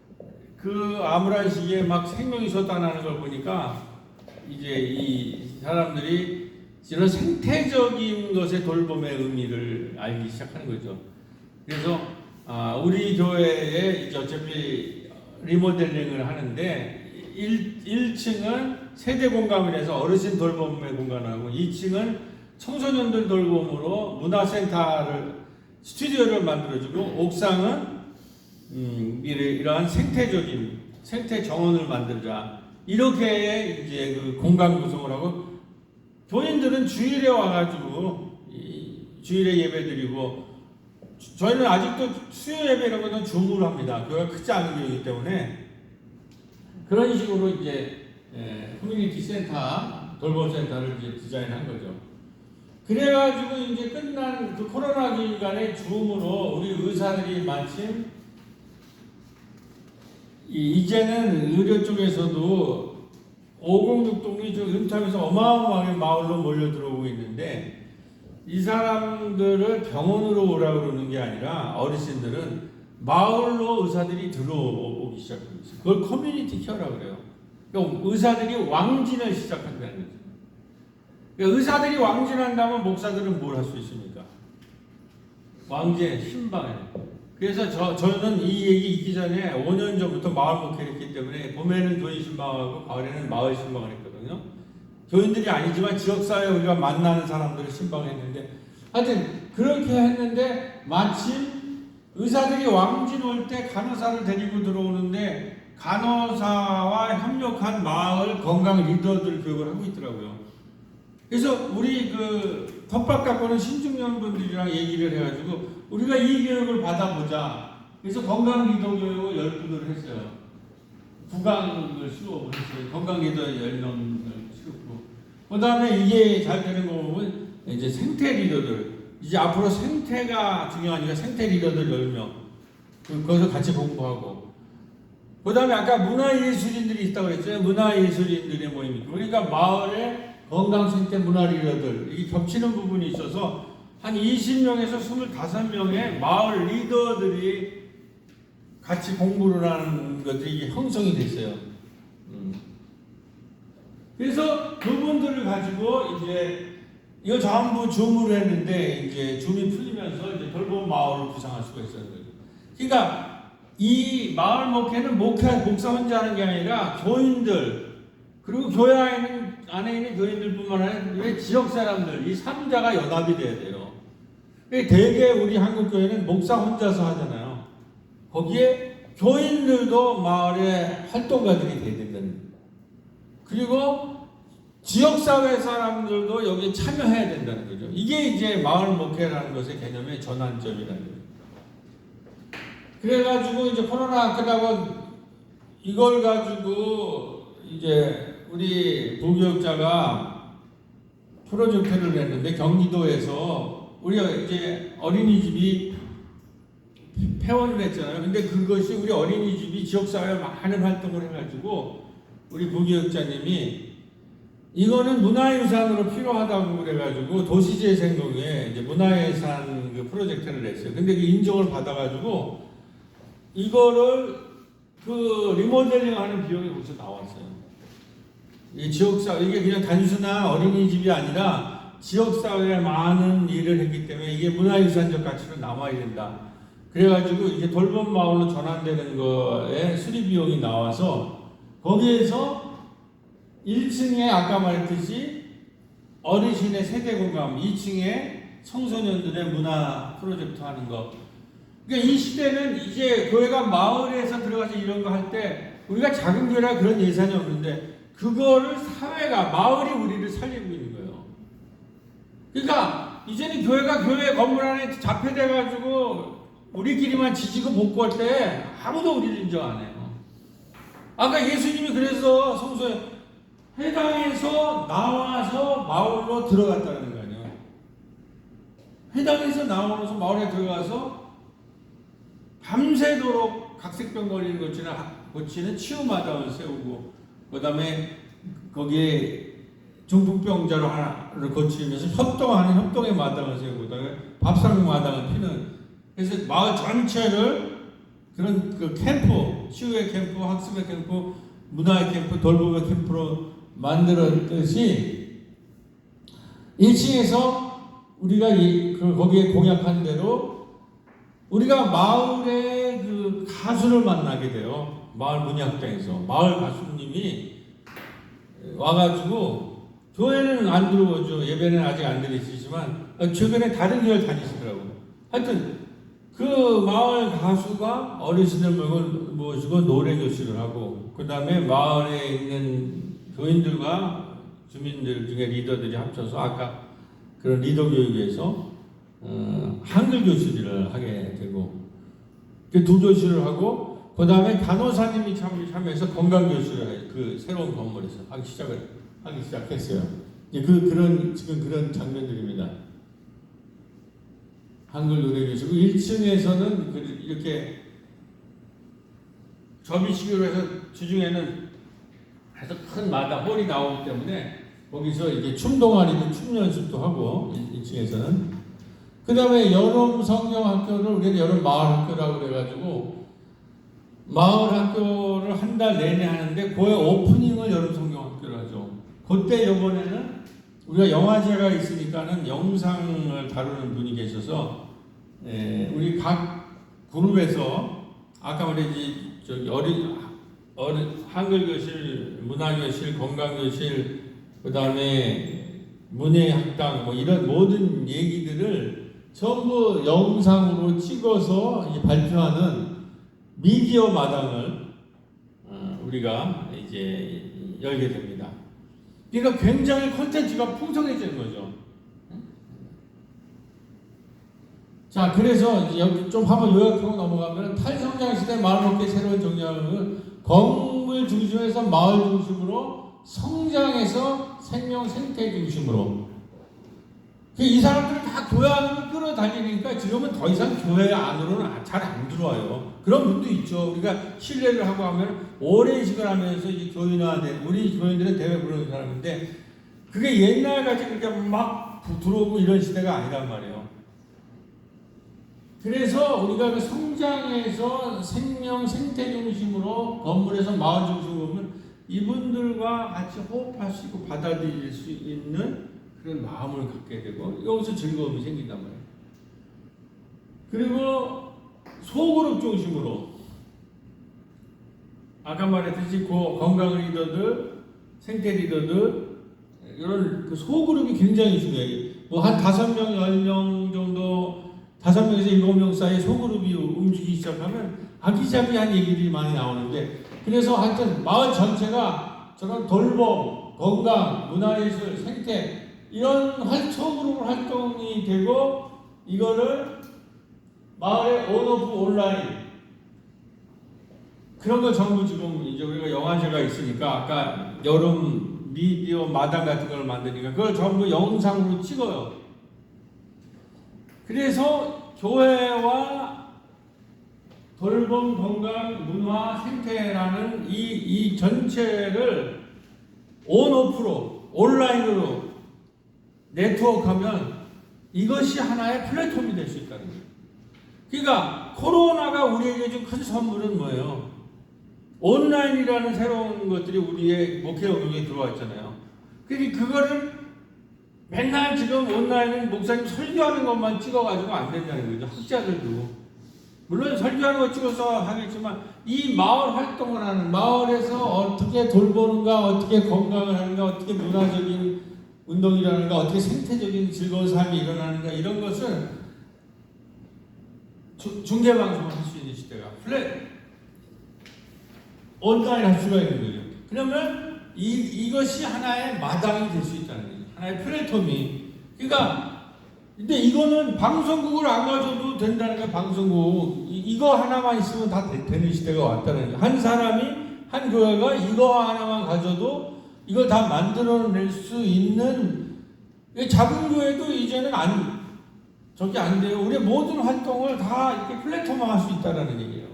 그 암울한 시기에 막 생명이 솟아나는 걸 보니까 이제 이 사람들이 이런 생태적인 것의 돌봄의 의미를 알기 시작하는 거죠. 그래서 우리 교회에 이제 어차피 리모델링을 하는데 1층은 세대 공감을 해서 어르신 돌봄의 공간하고 2층은 청소년들 돌봄으로 문화센터를 스튜디오를 만들어주고 옥상은 이러한 생태적인 생태 정원을 만들자 이렇게 이제 그 공간 구성을 하고 교인들은 주일에 와가지고 주일에 예배드리고 저희는 아직도 수요 예배라고 하는 줌으로 합니다. 교회가 크지 않은 교회이기 때문에 그런 식으로 이제 커뮤니티 센터 돌봄 센터를 이제 디자인한 거죠. 그래가지고 이제 끝난 그 코로나 기간에 줌으로 우리 의사들이 마침 이제는 의료 쪽에서도 5060동이 좀 은퇴하면서 어마어마하게 마을로 몰려 들어오고 있는데 이 사람들을 병원으로 오라고 그러는 게 아니라 어르신들은 마을로 의사들이 들어오기 시작합니다. 그걸 커뮤니티 케어라고 그래요. 그러니까 의사들이 왕진을 시작한다는 거죠. 그러니까 의사들이 왕진한다면 목사들은 뭘 할 수 있습니까? 왕진, 신방에. 그래서 저는 이 얘기 있기 전에 5년 전부터 마을 목회를 했기 때문에 봄에는 교인 신방하고 가을에는 마을 신방을 했거든요. 교인들이 아니지만 지역사회에 우리가 만나는 사람들을 신방했는데 하여튼 그렇게 했는데 마침 의사들이 왕진 올 때 간호사를 데리고 들어오는데 간호사와 협력한 마을 건강 리더들 교육을 하고 있더라고요. 그래서 우리 그 텃밭 갖고는 신중년분들이랑 얘기를 해가지고 우리가 이 교육을 받아보자. 그래서 건강 리더 교육을 10분을 했어요. 구강을 수업을 했어요. 건강 리더 10명을 수업고. 그 다음에 이게 잘 되는 거 보면 이제 생태 리더들. 이제 앞으로 생태가 중요하니까 생태 리더들 10명. 거기서 같이 공부하고. 그 다음에 아까 문화예술인들이 있다고 했죠. 문화예술인들의 모임이. 그러니까 마을에 건강 생태 문화 리더들. 이게 겹치는 부분이 있어서 한 20명에서 25명의 마을 리더들이 같이 공부를 하는 것들이 형성이 됐어요. 그래서 그분들을 가지고 이제 이거 전부 줌으로 했는데 이제 줌이 풀리면서 이제 돌봄 마을을 구상할 수가 있었는 거죠. 그러니까 이 마을 목회는 목사 혼자 하는 게 아니라 교인들 그리고 교회 안에 있는 교인들뿐만 아니라 지역 사람들 이 3자가 연합이 돼야 돼요. 대개 우리 한국 교회는 목사 혼자서 하잖아요. 거기에 교인들도 마을의 활동가들이 돼야 된다는 거예요. 그리고 지역사회 사람들도 여기에 참여해야 된다는 거죠. 이게 이제 마을 목회라는 것의 개념의 전환점이라는 거예요. 그래가지고 이제 코로나 끝나고 이걸 가지고 이제 우리 부교육자가 프로젝트를 했는데 경기도에서 우리가 이제 어린이집이 폐원을 했잖아요. 근데 그것이 우리 어린이집이 지역사회에 많은 활동을 해가지고 우리 부교육자님이 이거는 문화유산으로 필요하다고 그래가지고 도시재생공에 이제 문화유산 그 프로젝트를 냈어요. 근데 그 인정을 받아가지고 이거를 그 리모델링하는 비용이 벌써 나왔어요. 이 지역사 이게 그냥 단순한 어린이집이 아니라 지역사회에 많은 일을 했기 때문에 이게 문화유산적 가치로 남아야 된다. 그래가지고 이게 돌봄 마을로 전환되는 거에 수리 비용이 나와서 거기에서 1층에 아까 말했듯이 어르신의 세대 공감, 2층에 청소년들의 문화 프로젝트 하는 거. 그러니까 이 시대는 이제 교회가 마을에서 들어가서 이런 거 할 때 우리가 작은 교회라 그런 예산이 없는데 그거를 사회가 마을이 우리를 살리고 있는 거예요. 그러니까 이제는 교회가 교회 건물 안에 잡혀돼 가지고 우리끼리만 지지고 복구할 때 아무도 우리를 인정 안 해요. 아까 예수님이 그래서 성소에 회당에서 나와서 마을로 들어갔다는 거 아니에요. 회당에서 나와서 마을에 들어가서 밤새도록 각색병 걸리는 고치는 치유마당을 세우고 그 다음에 거기에 중풍병자로 하나를 고치면서 협동하는 협동의 마당을 세우고 그다음에 밥상 마당을 피는 그래서 마을 전체를 그런 그 캠프, 치유의 캠프, 학습의 캠프, 문화의 캠프, 돌봄의 캠프로 만들었듯이 1층에서 우리가 거기에 공약한 대로 우리가 마을의 그 가수를 만나게 돼요. 마을 문학당에서 마을 가수님이 와가지고 교회는 안 들어오죠. 예배는 아직 안 드리시지만 최근에 다른 교회 다니시더라고요. 하여튼 그 마을 가수가 어르신들 모시고 노래 교실을 하고 그 다음에 마을에 있는 교인들과 주민들 중에 리더들이 합쳐서 아까 그런 리더 교육에서 한글 교실을 하게 되고 그 두 교실을 하고 그 다음에 간호사님이 참여해서 건강 교실을 그 새로운 건물에서 하기 시작했어요. 지금 그런 장면들입니다. 한글 노래 교실고 1층에서는 이렇게 접이식으로 해서 주중에는 해서 큰 마당 홀이 나오기 때문에 거기서 이렇게 춤 동아리도 춤 연습도 하고 1층에서는 그 다음에 여름 성경 학교를 우리는 여름 마을 학교라고 그래가지고 마을 학교를 한 달 내내 하는데 그의 오프닝을 여름 성경 학교를 하죠. 그때 이번에는 우리가 영화제가 있으니까는 영상을 다루는 분이 계셔서 우리 각 그룹에서 아까 말했지 저기 어린 한글 교실, 문화 교실, 건강 교실, 그 다음에 문예 학당 뭐 이런 모든 얘기들을 전부 영상으로 찍어서 발표하는 미디어 마당을 우리가 이제 열게 됩니다. 그러니까 굉장히 콘텐츠가 풍성해지는 거죠. 자, 그래서 이제 여기 좀 한번 요약하고 넘어가면 탈성장 시대 마을목회 새로운 정량은 건물 중심에서 마을 중심으로 성장해서 생명 생태 중심으로 이 사람들을 다 교회 안으로 끌어다니니까 지금은 더 이상 교회 안으로는 잘 안 들어와요. 그런 분도 있죠. 우리가 신뢰를 하고 하면 오랜 시간 하면서 이제 교인화된 우리 교인들은 대회 부르는 사람인데 그게 옛날같이 그렇게 막 들어오고 이런 시대가 아니란 말이에요. 그래서 우리가 그 성장해서 생명 생태 중심으로 건물에서 마을 중심으로 보면 이분들과 같이 호흡할 수 있고 받아들일 수 있는 그런 마음을 갖게 되고 여기서 즐거움이 생긴단 말이에요. 그리고 소그룹 중심으로 아까 말했듯이 그 건강 리더들, 생태 리더들 이런 그 소그룹이 굉장히 중요해요. 뭐 한 5명, 10명 정도 5명에서 7명 사이에 소그룹이 움직이기 시작하면 아기자기한 얘기들이 많이 나오는데 그래서 하여튼 마을 전체가 저런 돌봄, 건강, 문화예술, 생태 이런 소그룹 활동이 되고 이거를 마을의 온오프 온라인 그런 거 전부 지금 이제 우리가 영화제가 있으니까 아까 여름 미디어 마당 같은 걸 만드니까 그걸 전부 영상으로 찍어요. 그래서 교회와 돌봄, 건강, 문화, 생태라는 이 전체를 온오프로 온라인으로 네트워크하면 이것이 하나의 플랫폼이 될 수 있다는 거예요. 그러니까 코로나가 우리에게 준 큰 선물은 뭐예요? 온라인이라는 새로운 것들이 우리의 목회 영역에 들어와 있잖아요. 그러니까 그거를 맨날 지금 온라인은 목사님 설교하는 것만 찍어가지고 안 된다는 거죠. 학자들도. 물론 설교하는 거 찍어서 하겠지만 이 마을 활동을 하는, 마을에서 어떻게 돌보는가, 어떻게 건강을 하는가, 어떻게 문화적인 운동이라는가, 어떻게 생태적인 즐거운 삶이 일어나는가, 이런 것을 중계방송을 할 수 있는 시대가 온라인 할 수가 있는 거죠. 그러면 이것이 하나의 마당이 될 수 있다는 거죠. 하나의 플랫폼이. 그러니까 근데 이거는 방송국을 안 가져도 된다는 거예요. 방송국 이거 하나만 있으면 다 되는 시대가 왔다는 거예요. 한 사람이, 한 교회가 이거 하나만 가져도 이걸 다 만들어낼 수 있는, 작은 교회도 이제는 저기 안 돼요. 우리의 모든 활동을 다 이렇게 플랫폼화할 수 있다는 얘기예요.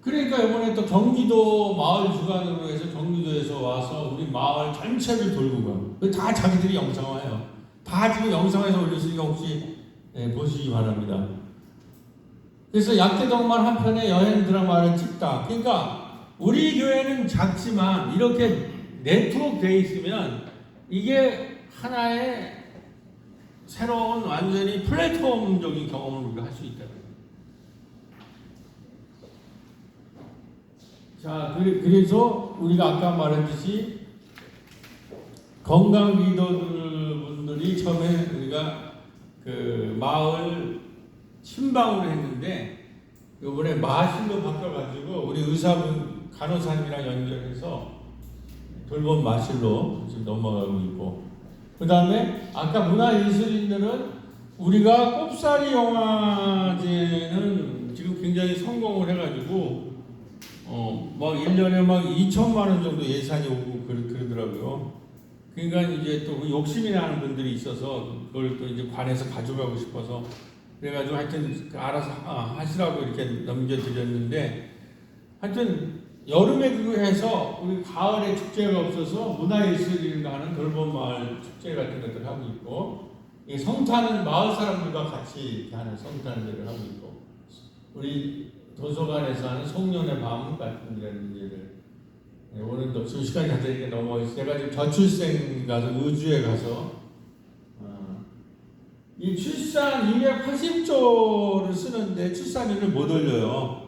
그러니까 이번에 또 경기도 마을 주관으로 해서 경기도에서 와서 우리 마을 전체를 돌고 가. 다 자기들이 영상화해요. 다 지금 영상에서 올렸으니까 혹시 보시기 바랍니다. 그래서 약대동만 한 편의 여행 드라마를 찍다. 그러니까 우리 교회는 작지만 이렇게 네트워크 돼 있으면 이게 하나의 새로운 완전히 플랫폼적인 경험을 우리가 할 수 있다. 자, 그래서 우리가 아까 말했듯이 건강 리더분들이 처음에 우리가 그 마을 신방을 했는데 이번에 마실로 바꿔가지고 우리 의사분 간호사님이랑 연결해서 돌봄 마실로 지금 넘어가고 있고, 그 다음에 아까 문화예술인들은 우리가 꼽사리 영화제는 지금 굉장히 성공을 해가지고 막 1년에 막 2천만 원 정도 예산이 오고 그러더라고요. 그러니까 이제 또 욕심이 나는 분들이 있어서 그걸 또 이제 관에서 가져가고 싶어서 그래가지고 하여튼 알아서 하시라고 이렇게 넘겨드렸는데, 하여튼 여름에 그거 해서 우리 가을에 축제가 없어서 문화예술인가 하는 돌봄 마을 축제 같은 것들 하고 있고, 이 성탄은 마을 사람들과 같이 이렇게 하는 성탄들을 하고 있고, 우리 도서관에서 하는 송년의 밤 같은 이런 일을 오늘도 순식간에 가서 이렇게 넘어있어요. 제가 지금 저출생 가서 우주에 가서 이 출산 280조를 쓰는데 출산율을 못 올려요.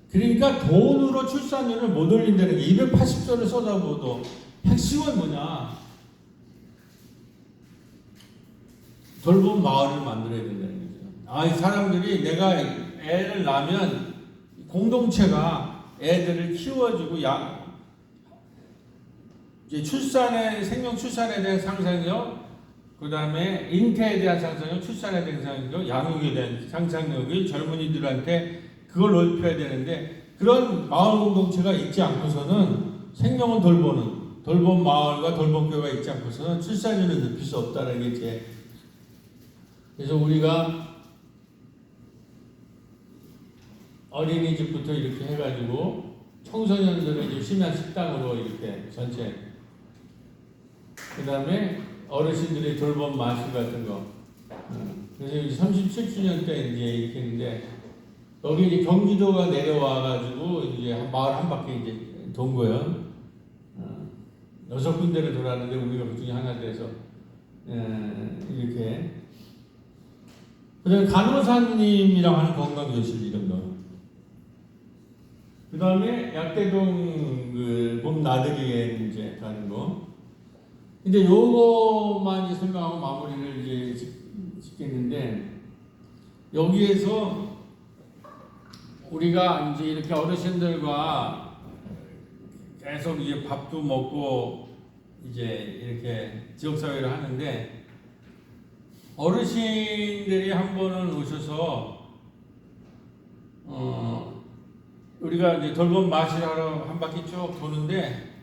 그러니까 돈으로 출산율을 못 올린다는 게 280조를 쏟아부어도 핵심은 뭐냐? 돌봄 마을을 만들어야 된다는 거죠. 이 사람들이 내가 애를 낳으면 공동체가 애들을 키워주고 이제 생명 출산에 대한 상상력, 그 다음에 잉태에 대한 상상력, 출산에 대한 상상력, 양육에 대한 상상력을 젊은이들한테 그걸 넓혀야 되는데, 그런 마을 공동체가 있지 않고서는 생명을 돌보는 돌봄 마을과 돌봄 교회가 있지 않고서는 출산율을 높일 수 없다는 게 제. 그래서 우리가 어린이집부터 이렇게 해가지고 청소년들을 이제 심야 식당으로 이렇게 전체, 그 다음에 어르신들의 돌봄 마실 같은 거. 그래서 이제 37주년 때 이제 이렇게 했는데, 여기 이제 경기도가 내려와가지고 이제 마을 한 바퀴 이제 돈 거예요. 6군데를 돌았는데 우리가 그 중에 하나 돼서 이렇게. 그다음에 간호사님이랑 하는 건강교실 이런 거. 그 다음에 약대동 봄 나들이에 이제 가는 거. 근데 요거만 이제 설명하고 마무리를 이제 짓겠는데, 여기에서 우리가 이제 이렇게 어르신들과 계속 이제 밥도 먹고 이제 이렇게 지역사회를 하는데, 어르신들이 한 번은 오셔서 우리가 이제 돌봄 마실하러 한 바퀴 쭉 도는데,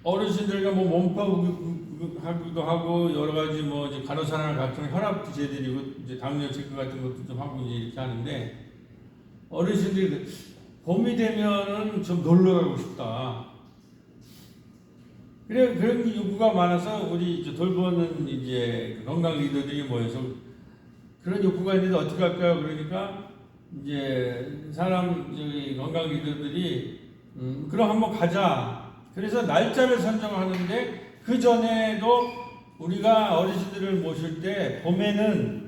어르신들과 뭐 몸파하기도 하고 여러 가지 뭐 이제 간호사랑 같은 혈압도 재드리고 이제 당뇨 체크 같은 것도 좀 하고 이제 이렇게 하는데, 어르신들이 봄이 되면은 좀 놀러 가고 싶다. 그래, 그런 욕구가 많아서 우리 이제 돌보는 이제 건강 리더들이 모여서 그런 욕구가 있는데 어떻게 할까요? 그러니까 이제 사람 저기 건강 리더들이 그럼 한번 가자. 그래서 날짜를 선정하는데 그 전에도 우리가 어르신들을 모실 때 봄에는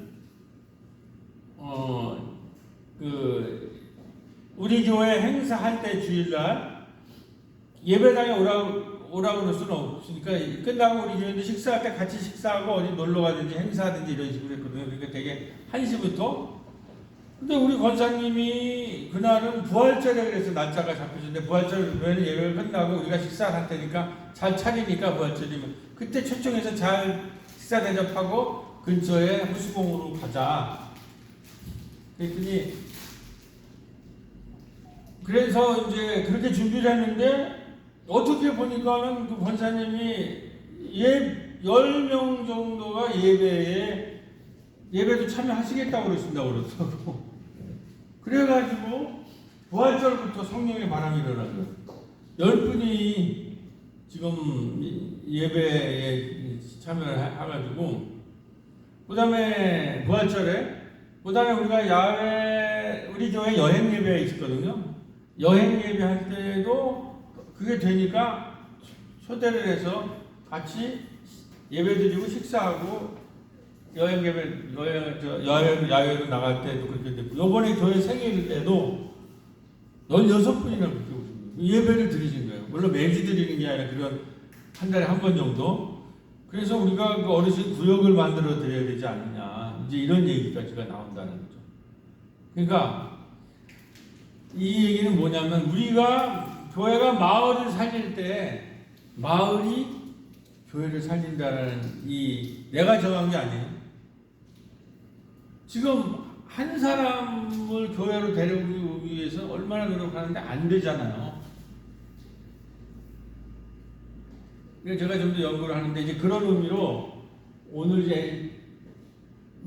우리 교회 행사할 때 주일날 예배당에 오라고 그럴 수는 없으니까 끝나고 우리 교회도 식사할 때 같이 식사하고 어디 놀러 가든지 행사하든지 이런 식으로 했거든요. 그러니까 되게 1시부터. 근데 우리 권사님이 그날은 부활절에 그래서 날짜가 잡혀졌는데 부활절 교회는 예배를 끝나고 우리가 식사를 할 테니까 잘 차리니까 부활절이면 그때 초청해서 잘 식사 대접하고 근처에 호수공으로 가자. 그랬더니 그래서 이제 그렇게 준비를 했는데 어떻게 보니까는 그 권사님이 10명 정도가 예배도 참여하시겠다고 그러더라고. 그래가지고 부활절부터 성령의 바람이 일어나고요. 10분이 지금 예배에 참여를 해가지고 그 다음에 부활절에 그 다음에 우리가 우리 교회 여행 예배 있었거든요. 여행 예배 할 때도 그게 되니까 초대를 해서 같이 예배 드리고 식사하고 야외로 나갈 때도 그렇게 됐고, 요번에 교회 생일 때도 16분이나 그렇게 오신 거예요. 예배를 드리신 거예요. 물론 매주 드리는 게 아니라 그런 한 달에 한 번 정도. 그래서 우리가 그 어르신 구역을 만들어 드려야 되지 않느냐. 이제 이런 얘기까지가 나온다는 거죠. 그러니까 이 얘기는 뭐냐면 우리가 교회가 마을을 살릴 때 마을이 교회를 살린다는 이 내가 정한 게 아니에요. 지금 한 사람을 교회로 데려오기 위해서 얼마나 노력하는데 안 되잖아요. 그래서 제가 좀 더 연구를 하는데 이제 그런 의미로 오늘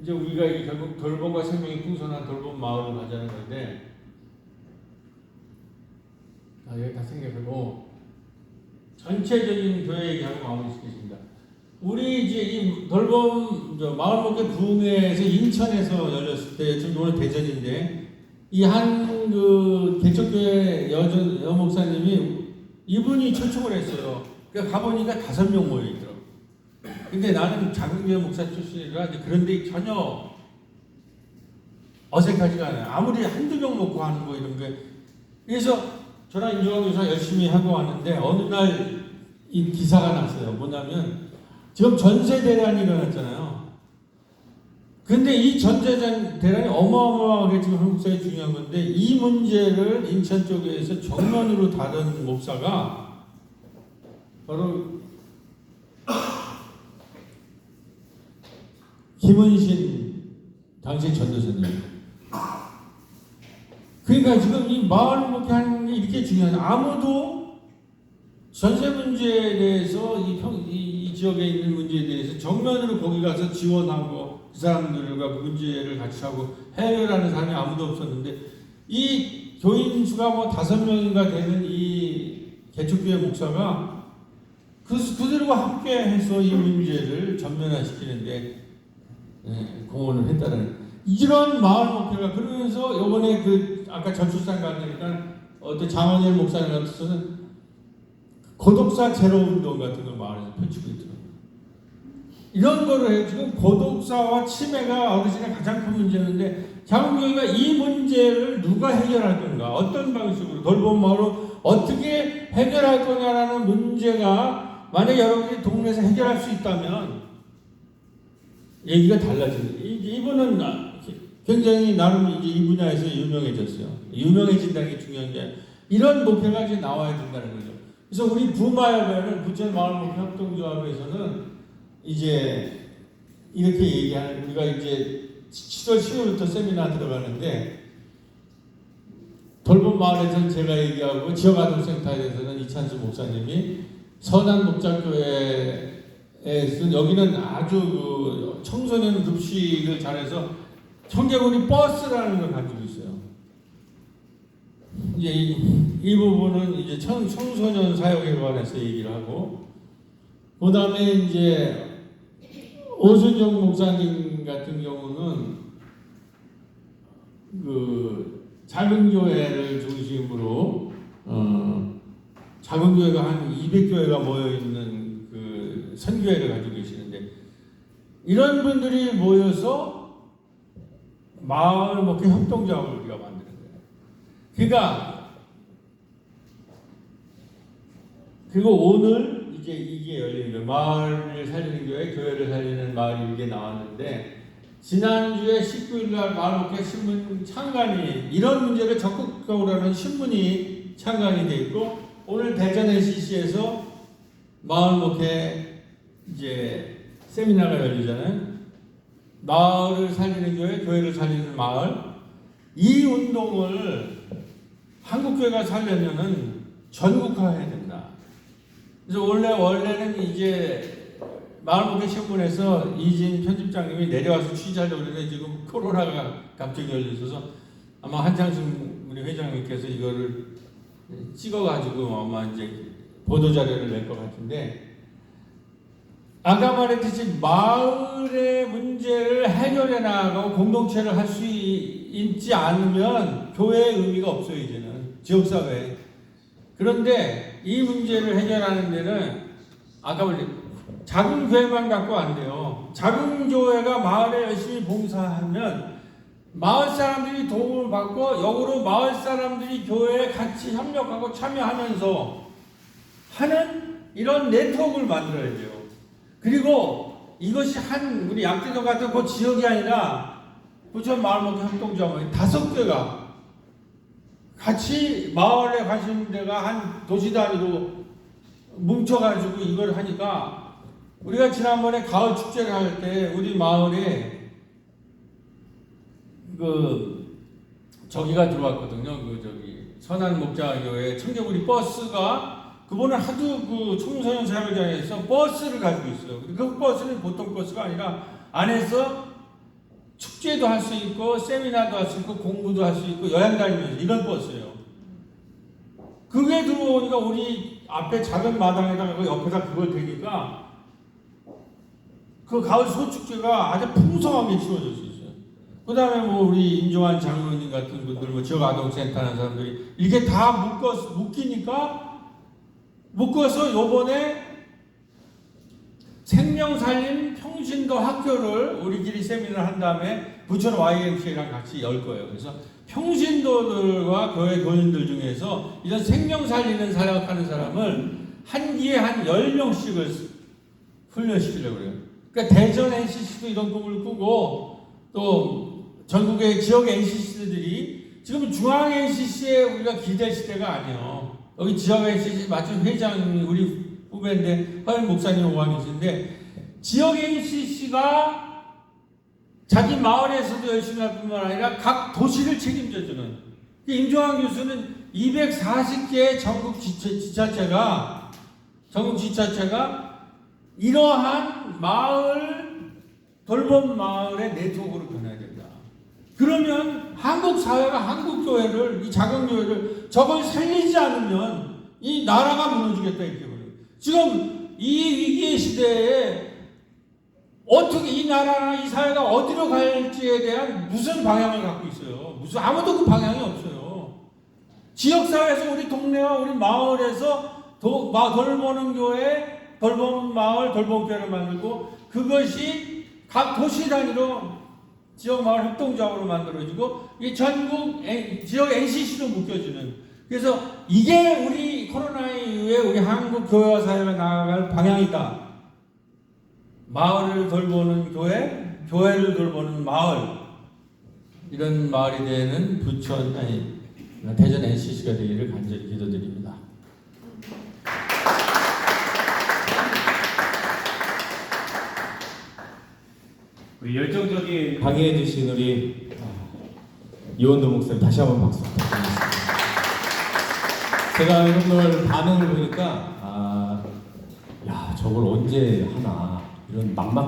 이제 우리가 이게 결국 돌봄과 생명이 풍성한 돌봄 마을을 가자는 건데 여기 다 생각하고 전체적인 교회 얘기하고 마무리 시키겠습니다. 우리 이제 이 돌봄 마을목회 부흥회에서 인천에서 열렸을 때 지금 오늘 대전인데 이 한 그 개척교회 여 목사님이 이분이 초청을 했어요. 그러니까 가보니까 5명 모여 있더라고. 근데 나는 작은 교회 목사 출신이라 이제 그런데 전혀 어색하지가 않아요. 아무리 한두 명 놓고 하는 거 이런 게. 그래서 저랑 인종학 교사 열심히 하고 왔는데 어느 날 이 기사가 났어요. 뭐냐면 지금 전세 대란이 일어났잖아요. 근데 이 전세 대란이 어마어마하게 지금 한국 사회에 중요한 건데 이 문제를 인천 쪽에서 정면으로 다룬 목사가 바로 김은신 당시 전도사님. 그러니까 지금 이 마을 목회 하는 게 이렇게 중요한 아무도 전세 문제에 대해서 이 지역에 있는 문제에 대해서 정면으로 거기 가서 지원하고 그 사람들과 문제를 같이 하고 해결하는 사람이 아무도 없었는데 이 교인 수가 뭐 5명인가 되는 이 개척교회 목사가 그들과 함께 해서 이 문제를 전면화시키는데 공헌을 했다는 이런 마을 목회가 그러면서 이번에 그 아까 전출산 가니까 어떤 장원일 목사님 같아서는 고독사 제로 운동 같은 걸 마을에서 펼치고 있더라고요. 이런 거를 해요. 지금 고독사와 치매가 어르신의 가장 큰 문제인데 장로교회가 이 문제를 누가 해결할 건가? 어떤 방식으로 돌봄 마을로 어떻게 해결할 거냐라는 문제가 만약 여러분이 동네에서 해결할 수 있다면 얘기가 달라집니다. 이분은 굉장히 나름 이제 이 분야에서 유명해졌어요. 유명해진다는 게 중요한 게 이런 목표가 이제 나와야 된다는 거죠. 그래서 우리 부마협회는 부천 마을목회 협동조합에서는 이제 이렇게 얘기하는 우리가 이제 7월 10월부터 세미나 들어가는데 돌봄 마을에서는 제가 얘기하고 지역아동센터에서는 이찬수 목사님이 선한 목장교회에서 여기는 아주 그 청소년 급식을 잘해서 청계군이 버스라는 걸 가지고 있어요. 이제 이 부분은 이제 청소년 사역에 관해서 얘기를 하고, 그 다음에 이제 오순정 목사님 같은 경우는 그 작은 교회를 중심으로 작은 교회가 한 200교회가 모여 있는 그 선교회를 가지고 계시는데, 이런 분들이 모여서 마을 목회 협동조합을 우리가 만드는 거예요. 그러니까 그리고 오늘 이제 이게 열리는 거예요. 마을을 살리는 교회, 교회를 살리는 마을이 이게 나왔는데, 지난주에 19일 날 마을목회 신문 창간이, 이런 문제를 적극적으로 하는 신문이 창간이 돼 있고, 오늘 대전 NCC에서 마을목회 이제 세미나가 열리잖아요. 마을을 살리는 교회, 교회를 살리는 마을. 이 운동을 한국교회가 살려면은 전국화해야 된다. 그래서 원래는 이제 마을목회 신문에서 이진 편집장님이 내려와서 취재하려고 했는데, 지금 코로나가 갑자기 열려서 아마 한창순 우리 회장님께서 이거를 찍어가지고 아마 이제 보도자료를 낼 것 같은데, 아까 말했듯이 마을의 문제를 해결해 나가고 공동체를 할 수 있지 않으면 교회의 의미가 없어요. 이제는 지역사회. 그런데 이 문제를 해결하는 데는 아까 말했듯이 작은 교회만 갖고 안 돼요. 작은 교회가 마을에 열심히 봉사하면 마을 사람들이 도움을 받고, 역으로 마을 사람들이 교회에 같이 협력하고 참여하면서 하는 이런 네트워크를 만들어야 돼요. 그리고 이것이 우리 양재동 같은 그 지역이 아니라 부천 마을목회 협동조합 5개가 같이 마을에 가시는 데가 한 도시 단위로 뭉쳐가지고 이걸 하니까, 우리가 지난번에 가을 축제를 할 때 우리 마을에 저기가 들어왔거든요. 선한 목자교회 청개구리 버스가, 그분은 하도 그 청소년 사역장에서 버스를 가지고 있어요. 그 버스는 보통 버스가 아니라 안에서 축제도 할 수 있고 세미나도 할 수 있고 공부도 할 수 있고 여행 다니면서 이런 버스예요. 그게 들어오니까 우리 앞에 작은 마당에다가 그 옆에다 그걸 대니까 그 가을 소축제가 아주 풍성하게 치워질 수 있어요. 그 다음에 뭐 우리 임종환 장로님 같은 분들, 뭐 지역 아동센터 하는 사람들이 이렇게 다 묶어서 요번에 생명살림 평신도 학교를 우리끼리 세미나를 한 다음에 부천 YMCA랑 같이 열 거예요. 그래서 평신도들과 교회 교인들 중에서 이런 생명살리는 사역하는 사람을 한 기에 한 10명씩을 훈련시키려고 그래요. 그러니까 대전 NCC도 이런 꿈을 꾸고, 또 전국의 지역 NCC들이, 지금 중앙 NCC에 우리가 기댈 시대가 아니에요. 여기 지역 NCC 마침 회장이 우리 후배인데 허영 목사님 오고 계신데, 지역 NCC가 자기 마을에서도 열심히 할 뿐만 아니라 각 도시를 책임져주는, 임종환 교수는 240개의 전국 지자체가 이러한 돌봄 마을의 네트워크로 변해야 된다. 그러면 한국 사회가 한국 교회를, 이 작은 교회를 저걸 살리지 않으면 이 나라가 무너지겠다 이렇게 그래요. 지금 이 위기의 시대에 어떻게 이 나라나 이 사회가 어디로 갈지에 대한 무슨 방향을 갖고 있어요? 아무도 그 방향이 없어요. 지역사회에서 우리 동네와 우리 마을에서 돌보는 교회, 돌봄 마을, 돌봄교회를 만들고, 그것이 각 도시 단위로 지역 마을 협동조합으로 만들어지고, 이 전국 지역 NCC로 묶여지는. 그래서 이게 우리 코로나 이후에 우리 한국 교회와 사회가 나아갈 방향이다. 마을을 돌보는 교회, 교회를 돌보는 마을. 이런 마을이 되는 대전 NCC가 되기를 간절히 기도드립니다. 우리 열정적인 강의해 주신 우리 이원도 목사님 다시 한번 박수 부탁드리겠습니다. 제가 여러분들 반응을 보니까 저걸 언제 하나 이런 막막